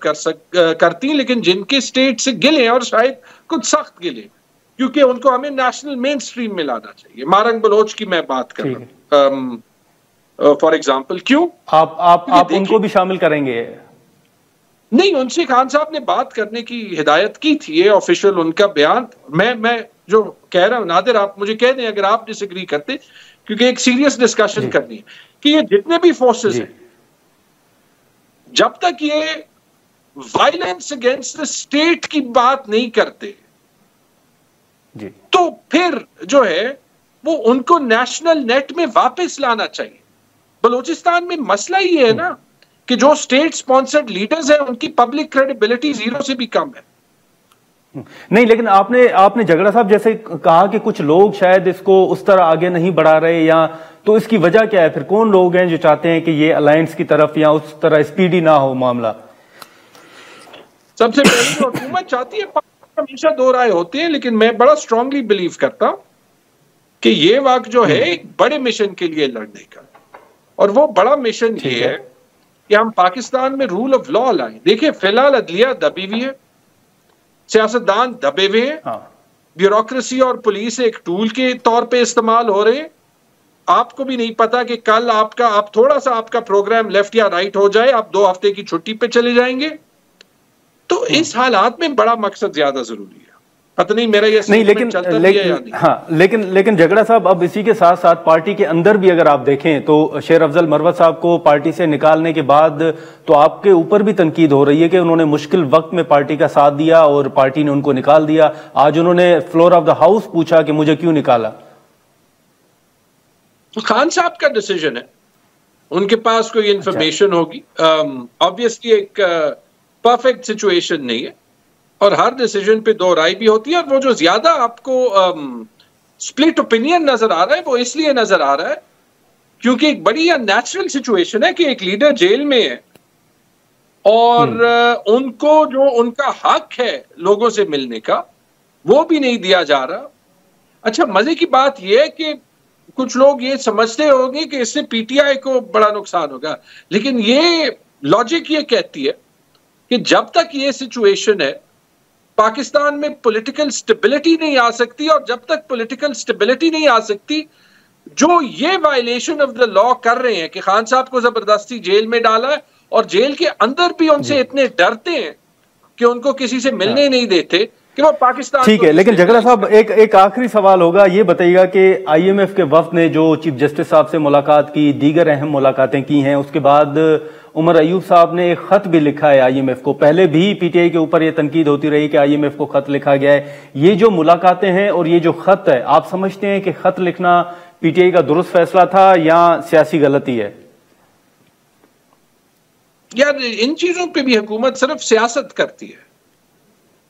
[SPEAKER 3] करती, लेकिन जिनके स्टेट से गिले और शायद कुछ सख्त गिले, क्योंकि उनको हमें नेशनल मेन स्ट्रीम में लाना चाहिए। मारंग बलोच की मैं बात कर रहा हूं फॉर एग्जाम्पल। क्यों
[SPEAKER 1] आप उनको भी शामिल करेंगे?
[SPEAKER 3] नहीं, उनसे खान साहब ने बात करने की हिदायत की थी, ये ऑफिशियल उनका बयान। मैं जो कह रहा हूं, नादिर आप मुझे कह दें अगर आप डिसएग्री करते, क्योंकि एक सीरियस डिस्कशन करनी है कि ये जितने भी फोर्सेस हैं, जब तक ये वायलेंस अगेंस्ट द स्टेट की बात नहीं करते
[SPEAKER 1] जी,
[SPEAKER 3] तो फिर जो है वो उनको नेशनल नेट में वापस लाना चाहिए। बलूचिस्तान में मसला ही है ना कि जो स्टेट स्पॉन्सर्ड लीडर्स हैं उनकी पब्लिक क्रेडिबिलिटी 0 से भी कम है।
[SPEAKER 1] नहीं, लेकिन आपने झगड़ा साहब जैसे कहा कि कुछ लोग शायद इसको उस तरह आगे नहीं बढ़ा रहे, या तो इसकी वजह क्या है? फिर कौन लोग हैं जो चाहते हैं कि ये अलायंस की तरफ या उस तरह स्पीडी ना हो मामला?
[SPEAKER 3] सबसे पहले तो हुकूमत चाहती है, हमेशा दो राय होते हैं, लेकिन मैं बड़ा स्ट्रांगली बिलीव करता हूं कि ये वक्त जो है एक बड़े मिशन के लिए लड़ने का, और वो बड़ा मिशन ये है कि हम पाकिस्तान में रूल ऑफ लॉ लाएं। देखिए, फिलहाल अदलिया दबी हुई है, सियासतदान दबे हुए हैं, ब्यूरोक्रेसी और पुलिस एक टूल के तौर पे इस्तेमाल हो रहे हैं। आपको भी नहीं पता कि कल आप थोड़ा सा आपका प्रोग्राम लेफ्ट या राइट हो जाए, आप 2 हफ्ते की छुट्टी पे चले जाएंगे। तो इस हालात में बड़ा मकसद ज्यादा जरूरी है। पता नहीं मेरा ये
[SPEAKER 1] नहीं, लेकिन लेकिन झगड़ा साहब, अब इसी के साथ साथ पार्टी के अंदर भी अगर आप देखें तो शेर अफजल मरवत साहब को पार्टी से निकालने के बाद तो आपके ऊपर भी तनकीद हो रही है कि उन्होंने मुश्किल वक्त में पार्टी का साथ दिया और पार्टी ने उनको निकाल दिया। आज उन्होंने फ्लोर ऑफ द हाउस पूछा कि मुझे क्यों निकाला।
[SPEAKER 3] खान साहब का डिसीजन है, उनके पास कोई इंफॉर्मेशन होगी। ऑब्वियसली एक परफेक्ट सिचुएशन नहीं है और हर डिसीजन पे 2 राय भी होती है, और वो जो ज्यादा आपको स्प्लिट ओपिनियन नजर आ रहा है वो इसलिए नजर आ रहा है क्योंकि एक बड़ी अननेचुरल सिचुएशन है कि एक लीडर जेल में है और उनको जो उनका हक है लोगों से मिलने का वो भी नहीं दिया जा रहा। अच्छा, मजे की बात यह है कि कुछ लोग ये समझते होंगे कि इससे पीटीआई को बड़ा नुकसान होगा, लेकिन ये लॉजिक ये कहती है कि जब तक ये सिचुएशन है पाकिस्तान में पॉलिटिकल स्टेबिलिटी नहीं आ सकती, और जब तक पॉलिटिकल स्टेबिलिटी नहीं आ सकती, जो ये वायलेशन ऑफ द लॉ कर रहे हैं कि खान साहब को जबरदस्ती जेल में डाला है और जेल के अंदर भी उनसे इतने डरते हैं कि उनको किसी से मिलने नहीं देते कि वो पाकिस्तान।
[SPEAKER 1] ठीक है, लेकिन झगड़ा साहब एक आखिरी सवाल होगा, ये बताइएगा कि IMF के वफ्द ने जो चीफ जस्टिस साहब से मुलाकात की, दीगर अहम मुलाकातें की हैं, उसके बाद उमर अयूब साहब ने एक खत भी लिखा है IMF को। पहले भी पीटीआई के ऊपर यह तनकीद होती रही कि IMF को खत लिखा गया है। ये जो मुलाकातें हैं और ये जो खत है, आप समझते हैं कि खत लिखना पीटीआई का दुरुस्त फैसला था या सियासी गलती है?
[SPEAKER 3] यार इन चीजों पे भी हुकूमत सिर्फ सियासत करती है।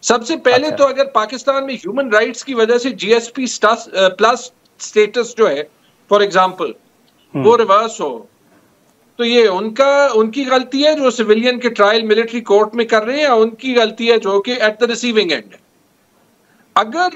[SPEAKER 3] सबसे पहले तो अगर पाकिस्तान में ह्यूमन राइट्स की वजह से GSP प्लस स्टेटस जो है फॉर एग्जांपल वो रिवर्स हो, तो ये उनकी गलती है जो सिविलियन के ट्रायल मिलिट्री कोर्ट में कर रहे हैं, या उनकी गलती है जो कि एट द रिसीविंग एंड है? अगर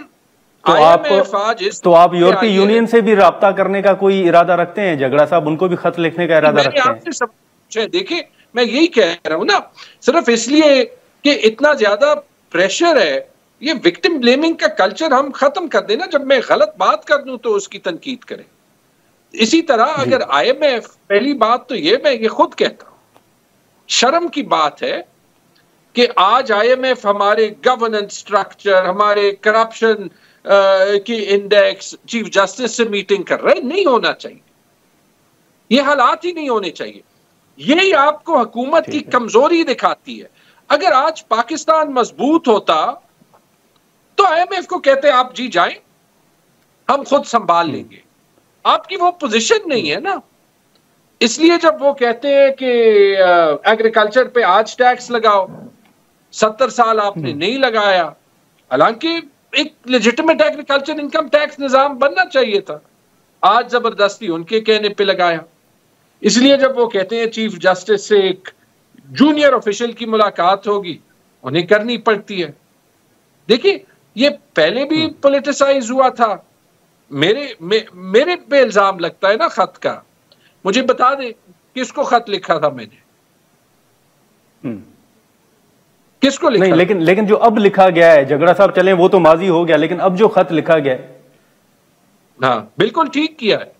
[SPEAKER 1] तो आप यूरोपीय यूनियन से भी राब्ता करने का कोई इरादा रखते हैं? झगड़ा साहब उनको भी खत लिखने का इरादा रखते हैं?
[SPEAKER 3] देखिए मैं यही कह रहा हूं ना, सिर्फ इसलिए कि इतना ज्यादा प्रेशर है, ये विक्टिम ब्लेमिंग का कल्चर हम खत्म कर देना। जब मैं गलत बात कर दूं तो उसकी तनकीद करें। इसी तरह अगर IMF, पहली बात तो मैं ये खुद कहता हूं, शर्म की बात है कि आज IMF हमारे गवर्नेंस स्ट्रक्चर, हमारे करप्शन की इंडेक्स, चीफ जस्टिस से मीटिंग कर रहे हैं। नहीं होना चाहिए, ये हालात ही नहीं होने चाहिए। यही आपको हुकूमत की कमजोरी दिखाती है। अगर आज पाकिस्तान मजबूत होता तो IMF को कहते आप जी जाएं, हम खुद संभाल लेंगे। आपकी वो पोजीशन नहीं है ना, इसलिए जब वो कहते हैं कि एग्रीकल्चर पे आज टैक्स लगाओ, 70 साल आपने नहीं लगाया, हालांकि एक लेजिटिमेट एग्रीकल्चर इनकम टैक्स निजाम बनना चाहिए था, आज जबरदस्ती उनके कहने पे लगाया। इसलिए जब वो कहते हैं चीफ जस्टिस से एक जूनियर ऑफिशियल की मुलाकात होगी, उन्हें करनी पड़ती है। देखिए ये पहले भी पॉलिटिसाइज हुआ था। मेरे पे इल्जाम लगता है ना खत का, मुझे बता दे किसको खत लिखा था मैंने, किसको लिखा?
[SPEAKER 1] नहीं, लेकिन जो अब लिखा गया है, झगड़ा साहब चलें वो तो माजी हो गया, लेकिन अब जो खत लिखा गया है,
[SPEAKER 3] हाँ बिल्कुल ठीक किया है,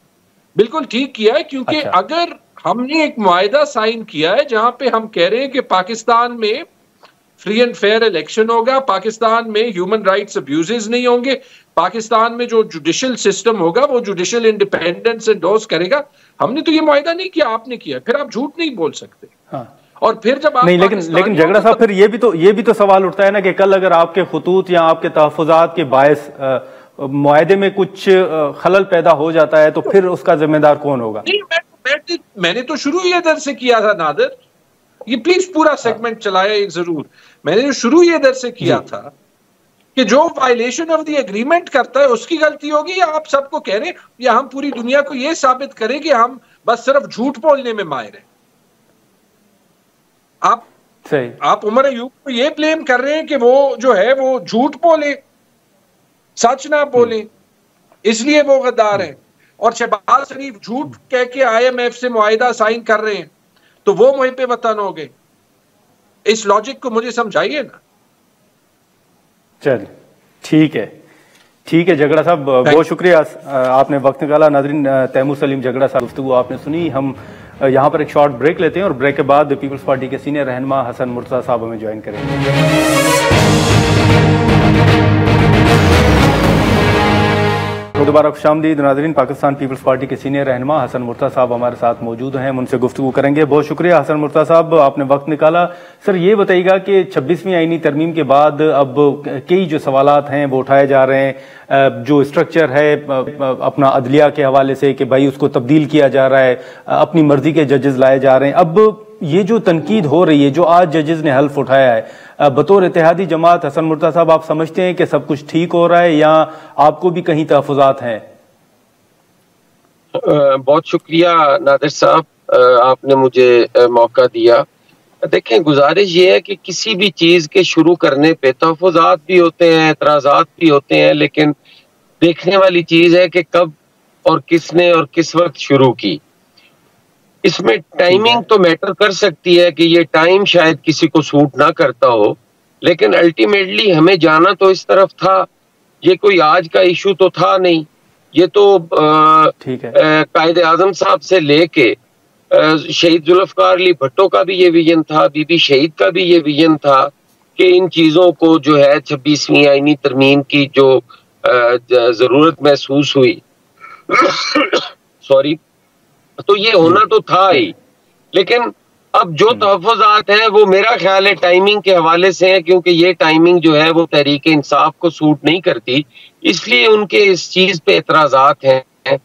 [SPEAKER 3] बिल्कुल ठीक किया है। क्योंकि अगर हमने एक मुआहिदा साइन किया है जहां पे हम कह रहे हैं कि पाकिस्तान में फ्री एंड फेयर इलेक्शन होगा, पाकिस्तान में ह्यूमन राइट्स अब्यूजेस नहीं होंगे, पाकिस्तान में जो जुडिशियल सिस्टम होगा वो जुडिशियल इंडिपेंडेंस एंडोर्स करेगा। हमने तो ये मुआहिदा नहीं किया, आपने किया, फिर आप झूठ नहीं बोल सकते। हाँ। और फिर जब आप
[SPEAKER 1] नहीं, लेकिन झगड़ा साहब फिर ये भी तो सवाल उठता है ना कि कल अगर आपके खुतूत या आपके तहफ़्फ़ुज़ात के बायस मुआहदे में कुछ खलल पैदा हो जाता है तो फिर उसका जिम्मेदार कौन होगा?
[SPEAKER 3] नहीं, मैंने तो शुरू ही इधर से किया था नादिर, ये प्लीज पूरा सेगमेंट चलाया एक जरूर। मैंने शुरू ही इधर से किया था कि जो वायलेशन ऑफ द एग्रीमेंट करता है उसकी गलती होगी, या आप सबको कह रहे हैं, या हम पूरी दुनिया को यह साबित करें कि हम बस सिर्फ झूठ बोलने में माहिर हैं। आप उमर अयूब को ये ब्लेम कर रहे हैं कि वो जो है वो झूठ बोले, सच ना बोले, इसलिए वो गद्दार है। और शहबाज शरीफ झूठ कह के IMF से मुआहिदा साइन कर रहे हैं तो वो मुहिब वतन हो गए। इस लॉजिक को मुझे समझाइए ना।
[SPEAKER 1] चलिए ठीक है झगड़ा साहब, बहुत शुक्रिया, आपने वक्त निकाला। नाज़रीन, तैमूर सलीम झगड़ा साहब गुफ्तगू आपने सुनी। हम यहाँ पर एक शॉर्ट ब्रेक लेते हैं और ब्रेक के बाद पीपल्स पार्टी के सीनियर रहनुमा हसन मुर्तज़ा साहब हमें ज्वाइन करेंगे। तो दोबारा खुशामदीद नाज़रीन, पाकिस्तान पीपल्स पार्टी के सीनियर रहनुमा हसन मुर्तज़ा साहब हमारे साथ मौजूद हैं, हम उनसे गुफ्तगू करेंगे। बहुत शुक्रिया हसन मुर्तज़ा साहब, आपने वक्त निकाला। सर ये बताइएगा कि 26वीं आईनी तरमीम के बाद अब कई जो सवालात हैं वो उठाए जा रहे हैं, जो स्ट्रक्चर है अपना अदलिया के हवाले से कि भाई उसको तब्दील किया जा रहा है, अपनी मर्जी के जजेस लाए जा रहे हैं। अब ये जो तनकीद हो रही है, जो आज जजेस ने हल्फ उठाया है, बतौर इत्तेहादी जमात हसन मुर्तज़ा साहब आप समझते हैं कि सब कुछ ठीक हो रहा है या आपको भी कहीं तहफ़्फ़ुज़ात हैं?
[SPEAKER 4] बहुत शुक्रिया नादिर साहब, आपने मुझे मौका दिया। देखें, गुजारिश ये है कि किसी भी चीज के शुरू करने पे तहफ़्फ़ुज़ात भी होते हैं, एतराज़ात भी होते हैं, लेकिन देखने वाली चीज है कि कब और किसने और किस वक्त शुरू की। इसमें टाइमिंग तो मैटर कर सकती है कि ये टाइम शायद किसी को सूट ना करता हो, लेकिन अल्टीमेटली हमें जाना तो इस तरफ था। ये कोई आज का इशू तो था नहीं, ये तो कायदे आजम साहब से लेके शहीद जुल्फ़िकार अली भुट्टो का भी ये विजन था, बीबी शहीद का भी ये विजन था कि इन चीजों को जो है 26वीं आईनी तरमीम की जो जरूरत महसूस हुई सॉरी, तो ये होना तो था ही। लेकिन अब जो तहफ़्फ़ुज़ात हैं वो मेरा ख्याल है टाइमिंग के हवाले से है, क्योंकि ये टाइमिंग जो है वो तहरीक इंसाफ को सूट नहीं करती, इसलिए उनके इस चीज़ पे एतराज़ात हैं।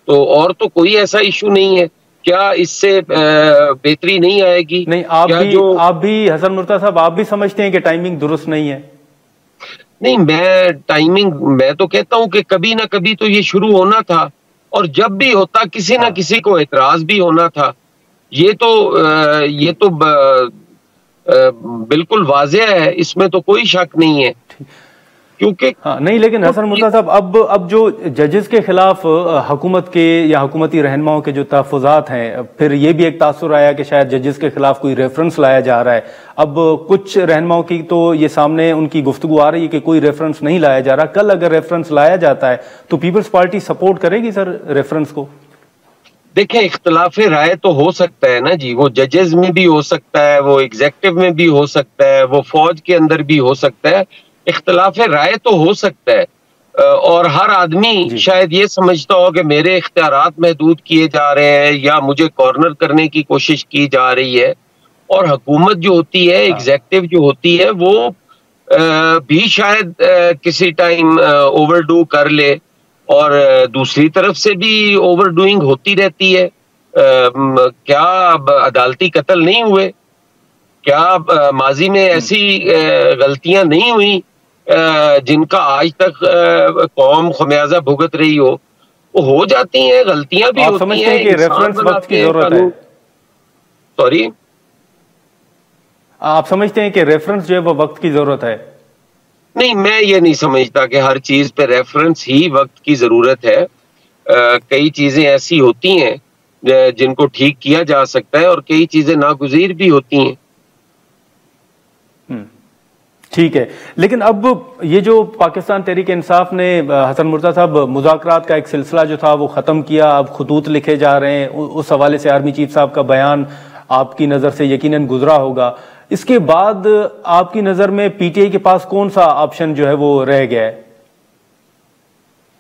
[SPEAKER 4] तो और तो कोई ऐसा इशू नहीं है। क्या इससे बेहतरी नहीं आएगी?
[SPEAKER 1] नहीं, आप भी हसन मुर्तज़ा साहब, आप भी समझते हैं कि टाइमिंग दुरुस्त नहीं है?
[SPEAKER 4] नहीं, मैं तो कहता हूं कि कभी ना कभी तो ये शुरू होना था, और जब भी होता किसी ना किसी को एतराज भी होना था। ये तो बिल्कुल वाज़ेह है, इसमें तो कोई शक नहीं है। क्योंकि
[SPEAKER 1] नहीं, लेकिन हसन मुर्तज़ा साहब, अब जो जजेस के खिलाफ हुकूमत के या हुकूमती रहनुमाओं के जो तहफ़्फ़ुज़ात हैं, फिर ये भी एक तासुर आया कि शायद जजेस के खिलाफ कोई रेफरेंस लाया जा रहा है। अब कुछ रहनुमाओं की तो ये सामने उनकी गुफ्तगू आ रही है कि कोई रेफरेंस नहीं लाया जा रहा। कल अगर रेफरेंस लाया जाता है तो पीपल्स पार्टी सपोर्ट करेगी सर रेफरेंस को?
[SPEAKER 4] देखें, इख्तलाफ राय तो हो सकता है ना जी, वो जजेस में भी हो सकता है, वो एग्जेक्टिव में भी हो सकता है, वो फौज के अंदर भी हो सकता है। इख्तलाफ राय तो हो सकता है, और हर आदमी शायद ये समझता हो कि मेरे इख्तियारात महदूद किए जा रहे हैं या मुझे कॉर्नर करने की कोशिश की जा रही है। और हुकूमत जो होती है, एग्जेक्टिव जो होती है, वो भी शायद किसी टाइम ओवरडू कर ले, और दूसरी तरफ से भी ओवरडूइंग होती रहती है। क्या अदालती कत्ल नहीं हुए? क्या माजी में ऐसी गलतियां नहीं हुई जिनका आज तक कौम खमियाजा भुगत रही हो? वो हो जाती हैं, गलतियां भी होती हैं।
[SPEAKER 1] कि रेफरेंस वक्त की जरूरत है?
[SPEAKER 4] सॉरी,
[SPEAKER 1] आप समझते हैं कि रेफरेंस जो है वो वक्त की जरूरत है?
[SPEAKER 4] नहीं, मैं ये नहीं समझता कि हर चीज पे रेफरेंस ही वक्त की जरूरत है। कई चीजें ऐसी होती हैं जिनको ठीक किया जा सकता है, और कई चीजें नागुज़ीर भी होती हैं।
[SPEAKER 1] ठीक है, लेकिन अब ये जो पाकिस्तान तहरीक इंसाफ ने, हसन मुर्तज़ा साहब, मुज़ाकरात का एक सिलसिला जो था वो ख़त्म किया, अब खतूत लिखे जा रहे हैं, उस हवाले से आर्मी चीफ साहब का बयान आपकी नज़र से यकीनन गुजरा होगा। इसके बाद आपकी नज़र में पीटीआई के पास कौन सा ऑप्शन जो है वो रह गया है?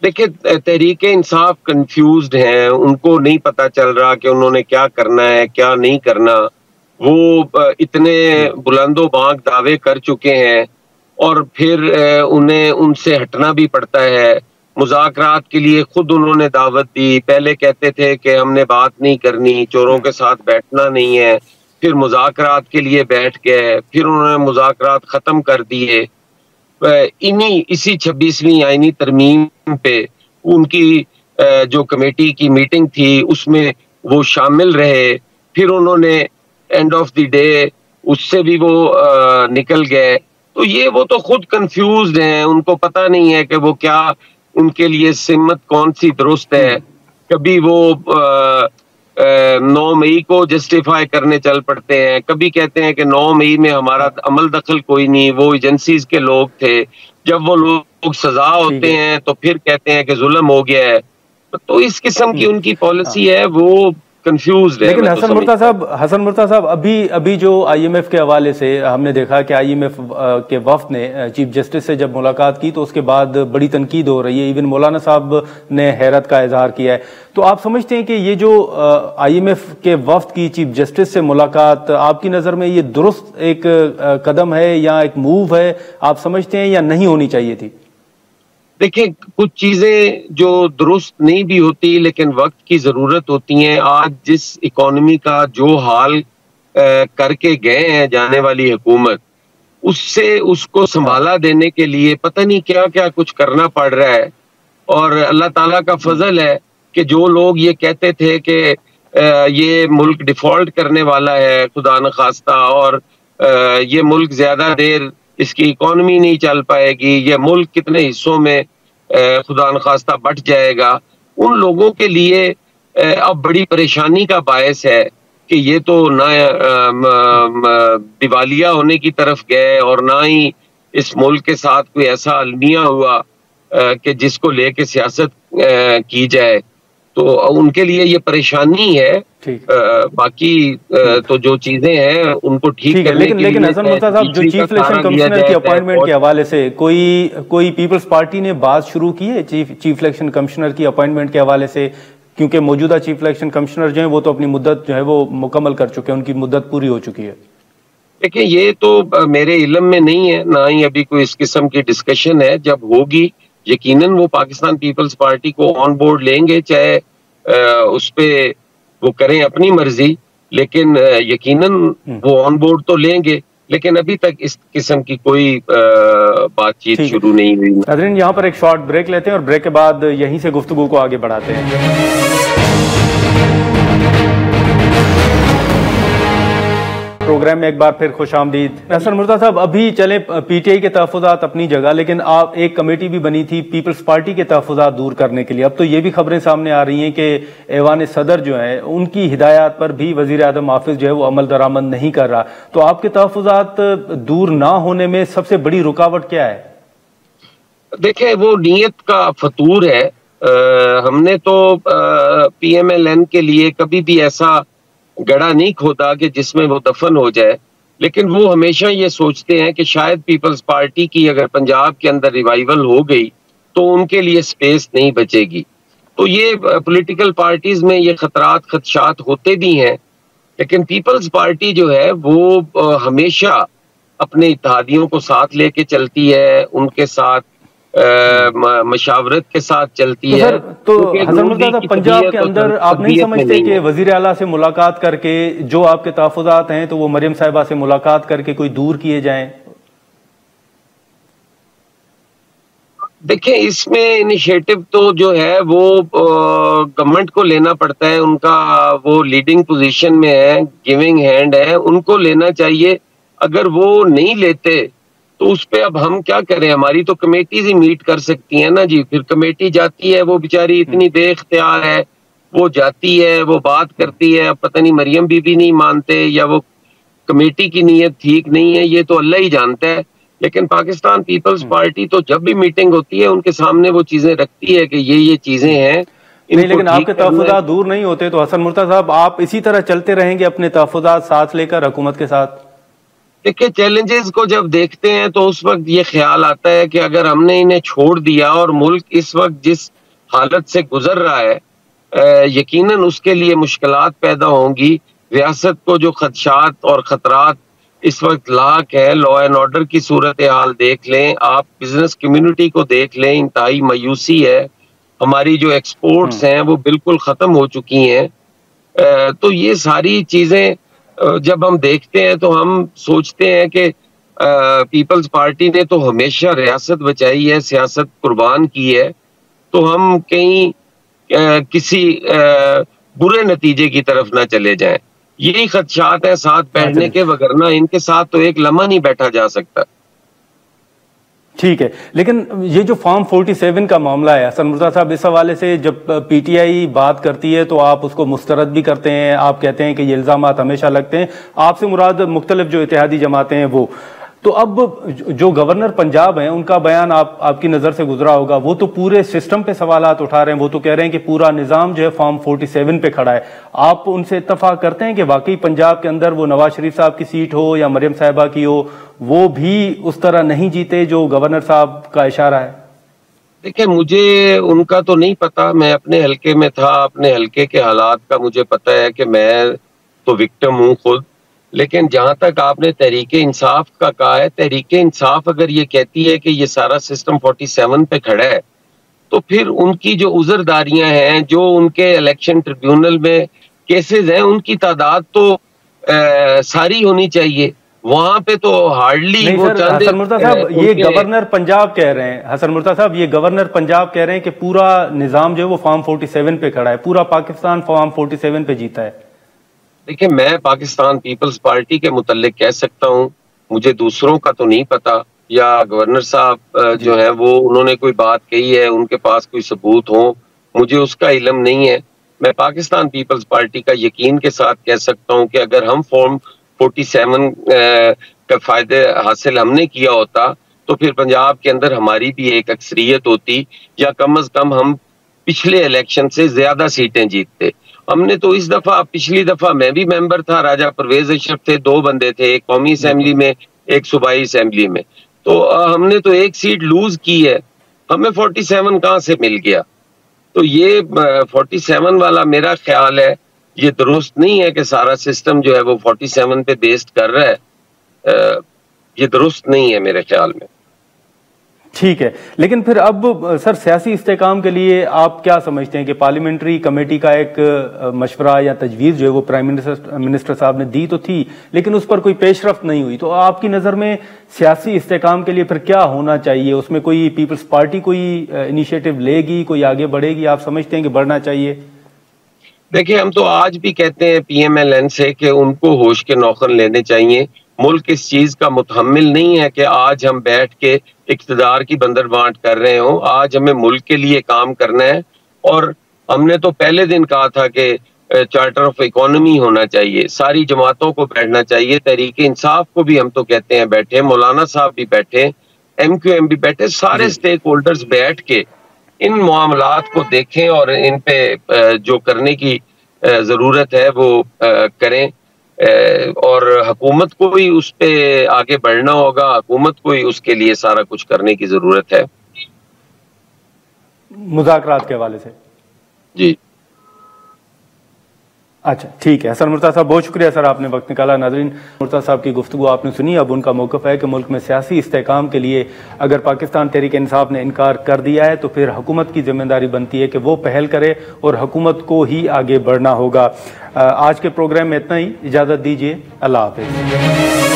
[SPEAKER 4] देखिए, तहरीक इंसाफ कंफ्यूज्ड हैं, उनको नहीं पता चल रहा कि उन्होंने क्या करना है, क्या नहीं करना। वो इतने बुलंदो बांक दावे कर चुके हैं, और फिर उन्हें उनसे हटना भी पड़ता है। मुज़ाकरात के लिए खुद उन्होंने दावत दी, पहले कहते थे कि हमने बात नहीं करनी, चोरों के साथ बैठना नहीं है, फिर मुज़ाकरात के लिए बैठ गए, फिर उन्होंने मुज़ाकरात ख़त्म कर दिए। इसी 26वीं आईनी तरमीम पे उनकी जो कमेटी की मीटिंग थी उसमें वो शामिल रहे, फिर उन्होंने एंड ऑफ द डे उससे भी वो निकल गए। तो वो तो खुद कंफ्यूज्ड हैं, उनको पता नहीं है कि वो क्या, उनके लिए सिमत कौन सी दुरुस्त है। कभी वो 9 मई को जस्टिफाई करने चल पड़ते हैं, कभी कहते हैं कि 9 मई में हमारा अमल दखल कोई नहीं, वो एजेंसीज के लोग थे। जब वो लोग सजा होते हैं तो फिर कहते हैं कि जुल्म हो गया है। तो इस किस्म की उनकी पॉलिसी है, वो कंफ्यूज्ड है।
[SPEAKER 1] लेकिन हसन मुर्तज़ा साहब, अभी जो आईएमएफ के हवाले से हमने देखा कि आईएमएफ के वफ्द ने चीफ जस्टिस से जब मुलाकात की तो उसके बाद बड़ी तनकीद हो रही है। इवन मौलाना साहब ने हैरत का इजहार किया है। तो आप समझते हैं कि ये जो आईएमएफ के वफ्द की चीफ जस्टिस से मुलाकात आपकी नज़र में ये दुरुस्त एक कदम है या एक मूव है, आप समझते हैं, या नहीं होनी चाहिए थी?
[SPEAKER 4] देखिए, कुछ चीजें जो दुरुस्त नहीं भी होती लेकिन वक्त की जरूरत होती हैं। आज जिस इकोनॉमी का जो हाल करके गए हैं जाने वाली हुकूमत, उससे उसको संभाला देने के लिए पता नहीं क्या क्या कुछ करना पड़ रहा है। और अल्लाह ताला का फजल है कि जो लोग ये कहते थे कि ये मुल्क डिफॉल्ट करने वाला है खुदा न खास्ता, और ये मुल्क ज्यादा देर इसकी इकोनॉमी नहीं चल पाएगी, ये मुल्क कितने हिस्सों में खुदा न खास्ता बट जाएगा, उन लोगों के लिए अब बड़ी परेशानी का बायस है कि ये तो ना दिवालिया होने की तरफ गए और ना ही इस मुल्क के साथ कोई ऐसा अलमिया हुआ कि जिसको लेके सियासत की जाए। तो उनके लिए ये परेशानी है। बाकी तो जो चीजें हैं उनको ठीक करने के लिए,
[SPEAKER 1] लेकिन हसन मुर्तज़ा साहब, जो चीफ इलेक्शन कमिश्नर की अपॉइंटमेंट के हवाले से कोई पीपल्स पार्टी ने बात शुरू की है चीफ इलेक्शन कमिश्नर की अपॉइंटमेंट के हवाले से क्योंकि मौजूदा चीफ इलेक्शन कमिश्नर जो है वो तो अपनी मुद्दत जो है वो मुकम्मल कर चुके हैं, उनकी मुद्दत पूरी हो चुकी है।
[SPEAKER 4] देखिए, ये तो मेरे इल्म में नहीं है, ना ही अभी कोई इस किस्म की डिस्कशन है। जब होगी यकीनन वो पाकिस्तान पीपल्स पार्टी को ऑन बोर्ड लेंगे, चाहे उस पे वो करें अपनी मर्जी, लेकिन यकीनन वो ऑन बोर्ड तो लेंगे। लेकिन अभी तक इस किस्म की कोई बातचीत शुरू नहीं हुई।
[SPEAKER 1] नाज़रीन, यहाँ पर एक शॉर्ट ब्रेक लेते हैं और ब्रेक के बाद यहीं से गुफ्तगू को आगे बढ़ाते हैं। प्रोग्राम में एक बार फिर खुशामदीद। हसन मुर्तज़ा साहब, अभी चले पीटीआई के तहफ़्फ़ुज़ात अपनी जगह, लेकिन आप एक कमेटी भी बनी थी पीपल्स पार्टी के तहफ़्फ़ुज़ात दूर करने के लिए। अब तो ये भी खबरें सामने आ रही हैं कि ऐवान सदर जो है उनकी हिदायत पर भी वज़ीर आज़म हाफिज़ जो है वो अमल दरामद नहीं कर रहा। तो आपके तहफ़्फ़ुज़ात दूर ना होने में सबसे बड़ी रुकावट क्या है?
[SPEAKER 4] देखें, वो नीयत का फतूर है। हमने तो PMLN के लिए कभी भी ऐसा गड़ा नहीं खोदा कि जिसमें वो दफन हो जाए, लेकिन वो हमेशा ये सोचते हैं कि शायद पीपल्स पार्टी की अगर पंजाब के अंदर रिवाइवल हो गई तो उनके लिए स्पेस नहीं बचेगी। तो ये पॉलिटिकल पार्टीज में ये खतरात खदशात होते भी हैं, लेकिन पीपल्स पार्टी जो है वो हमेशा अपने इत्तेहादियों को साथ लेके चलती है, उनके साथ मशावरत के साथ चलती है।
[SPEAKER 1] तो हसन मुर्तज़ा, पंजाब के अंदर आप नहीं समझते कि वज़ीर आला से मुलाकात करके जो आपके तहफ़्फ़ुज़ात हैं तो वो मरियम साहिबा से मुलाकात करके कोई दूर किए जाएं?
[SPEAKER 4] देखिए, इसमें इनिशिएटिव तो जो है वो गवर्नमेंट को लेना पड़ता है। उनका वो लीडिंग पोजीशन में है, गिविंग हैंड है, उनको लेना चाहिए। अगर वो नहीं लेते तो उस पे अब हम क्या करें? हमारी तो कमेटीज ही मीट कर सकती है ना जी। फिर कमेटी जाती है, वो बेचारी इतनी बेख्तियार है, वो जाती है, वो बात करती है। अब पता नहीं मरियम बीबी नहीं मानते या वो कमेटी की नीयत ठीक नहीं है, ये तो अल्लाह ही जानता है। लेकिन पाकिस्तान पीपल्स पार्टी तो जब भी मीटिंग होती है उनके सामने वो चीजें रखती है कि ये चीजें हैं।
[SPEAKER 1] नहीं, लेकिन आपके तहफ़्फ़ुज़ात दूर नहीं होते तो हसन मुर्तज़ा साहब, आप इसी तरह चलते रहेंगे अपने तहफ़्फ़ुज़ात साथ लेकर हुकूमत के साथ?
[SPEAKER 4] देखिए, चैलेंजेस को जब देखते हैं तो उस वक्त ये ख्याल आता है कि अगर हमने इन्हें छोड़ दिया और मुल्क इस वक्त जिस हालत से गुजर रहा है, यकीनन उसके लिए मुश्किलात पैदा होंगी। रियासत को जो खदशात और खतरात इस वक्त लाक है, लॉ एंड ऑर्डर की सूरत हाल देख लें आप, बिजनेस कम्युनिटी को देख लें, इंतहाई मायूसी है। हमारी जो एक्सपोर्ट्स हैं वो बिल्कुल ख़त्म हो चुकी हैं। तो ये सारी चीज़ें जब हम देखते हैं तो हम सोचते हैं कि पीपल्स पार्टी ने तो हमेशा रियासत बचाई है, सियासत कुर्बान की है। तो हम कहीं किसी बुरे नतीजे की तरफ ना चले जाएं। यही खदशात है साथ बैठने के, वगरना इनके साथ तो एक लम्हा नहीं बैठा जा सकता।
[SPEAKER 1] ठीक है, लेकिन ये जो फॉर्म 47 का मामला है हसन मुर्तज़ा साहब, इस हवाले से जब पीटीआई बात करती है तो आप उसको मुस्तरद भी करते हैं। आप कहते हैं कि ये इल्ज़ामात हमेशा लगते हैं, आपसे मुराद मुख्तलिफ जो इत्तेहादी जमातें हैं वो। तो अब जो गवर्नर पंजाब हैं उनका बयान आपकी नज़र से गुजरा होगा, वो तो पूरे सिस्टम पे सवालात उठा रहे हैं। वो तो कह रहे हैं कि पूरा निज़ाम जो है फॉर्म 47 पे खड़ा है। आप उनसे इत्तफाक करते हैं कि वाकई पंजाब के अंदर वो नवाज शरीफ साहब की सीट हो या मरियम साहिबा की हो, वो भी उस तरह नहीं जीते जो गवर्नर साहब का इशारा है?
[SPEAKER 4] देखिए, मुझे उनका तो नहीं पता, मैं अपने हल्के में था, अपने हल्के के हालात का मुझे पता है कि मैं तो विक्टिम हूँ खुद। लेकिन जहां तक आपने तहरीके इंसाफ का कहा है, तहरीके इंसाफ अगर ये कहती है कि ये सारा सिस्टम 47 पे खड़ा है, तो फिर उनकी जो उज़रदारियां हैं, जो उनके इलेक्शन ट्रिब्यूनल में केसेस हैं, उनकी तादाद तो सारी होनी चाहिए। वहां पे तो हार्डली
[SPEAKER 1] हसन मुर्तज़ा साहब, ये गवर्नर पंजाब कह रहे हैं, हसन मुर्तज़ा साहब ये गवर्नर पंजाब कह रहे हैं कि पूरा निजाम जो है वो फॉर्म 47 पे खड़ा है, पूरा पाकिस्तान फॉर्म 47 पे जीता है।
[SPEAKER 4] देखिए, मैं पाकिस्तान पीपल्स पार्टी के मुतल्लिक कह सकता हूँ, मुझे दूसरों का तो नहीं पता, या गवर्नर साहब जो है वो उन्होंने कोई बात कही है, उनके पास कोई सबूत हो, मुझे उसका इल्म नहीं है। मैं पाकिस्तान पीपल्स पार्टी का यकीन के साथ कह सकता हूँ कि अगर हम फॉर्म 47 का फायदे हासिल हमने किया होता तो फिर पंजाब के अंदर हमारी भी एक अक्सरियत होती, या कम अज कम हम पिछले इलेक्शन से ज्यादा सीटें जीतते। हमने तो इस दफा, पिछली दफा मैं भी मेंबर था, राजा परवेज अशरफ थे, 2 बंदे थे, एक कौमी असेंबली में, एक सूबाई असेंबली में, तो हमने तो एक सीट लूज की है, हमें 47 कहां से मिल गया? तो ये 47 वाला मेरा ख्याल है ये दुरुस्त नहीं है कि सारा सिस्टम जो है वो 47 पे बेस्ड कर रहा है, ये दुरुस्त नहीं है मेरे ख्याल में।
[SPEAKER 1] ठीक है, लेकिन फिर अब सर सियासी इस्तेकाम के लिए आप क्या समझते हैं कि पार्लियामेंट्री कमेटी का एक मशवरा या तजवीज़ जो है वो प्राइम मिनिस्टर साहब ने दी तो थी, लेकिन उस पर कोई पेशरफ्त नहीं हुई। तो आपकी नज़र में सियासी इस्तेकाम के लिए फिर क्या होना चाहिए? उसमें कोई पीपल्स पार्टी कोई इनिशिएटिव लेगी, कोई आगे बढ़ेगी? आप समझते हैं कि बढ़ना चाहिए?
[SPEAKER 4] देखिए, हम तो आज भी कहते हैं PMLN से कि उनको होश के नौखन लेने चाहिए। मुल्क इस चीज का मुतहम्मिल नहीं है कि आज हम बैठ के इक़्तिदार की बंदरबांट कर रहे हो। आज हमें मुल्क के लिए काम करना है और हमने तो पहले दिन कहा था कि चार्टर ऑफ इकोनॉमी होना चाहिए, सारी जमातों को बैठना चाहिए, तहरीक इंसाफ को भी हम तो कहते हैं बैठे, मौलाना साहब भी बैठे, MQM भी बैठे, सारे स्टेक होल्डर्स बैठ के इन मामलात को देखें और इन पे जो करने की जरूरत है वो करें। और हुकूमत को ही उस पे आगे बढ़ना होगा, हुकूमत को ही उसके लिए सारा कुछ करने की जरूरत है
[SPEAKER 1] मुज़ाकरात के हवाले से।
[SPEAKER 4] जी
[SPEAKER 1] अच्छा, ठीक है। हसन मुर्तज़ा साहब बहुत शुक्रिया सर, आपने वक्त निकाला। नाज़रीन, मुर्तज़ा साहब की गुफ्तगू आपने सुनी। अब उनका मौक़िफ़ है कि मुल्क में सियासी इस्तेकाम के लिए अगर पाकिस्तान तहरीक इंसाफ ने इनकार कर दिया है तो फिर हुकूमत की जिम्मेदारी बनती है कि वो पहल करे और हुकूमत को ही आगे बढ़ना होगा। आज के प्रोग्राम में इतना ही, इजाज़त दीजिए, अल्लाह हाफ़िज़।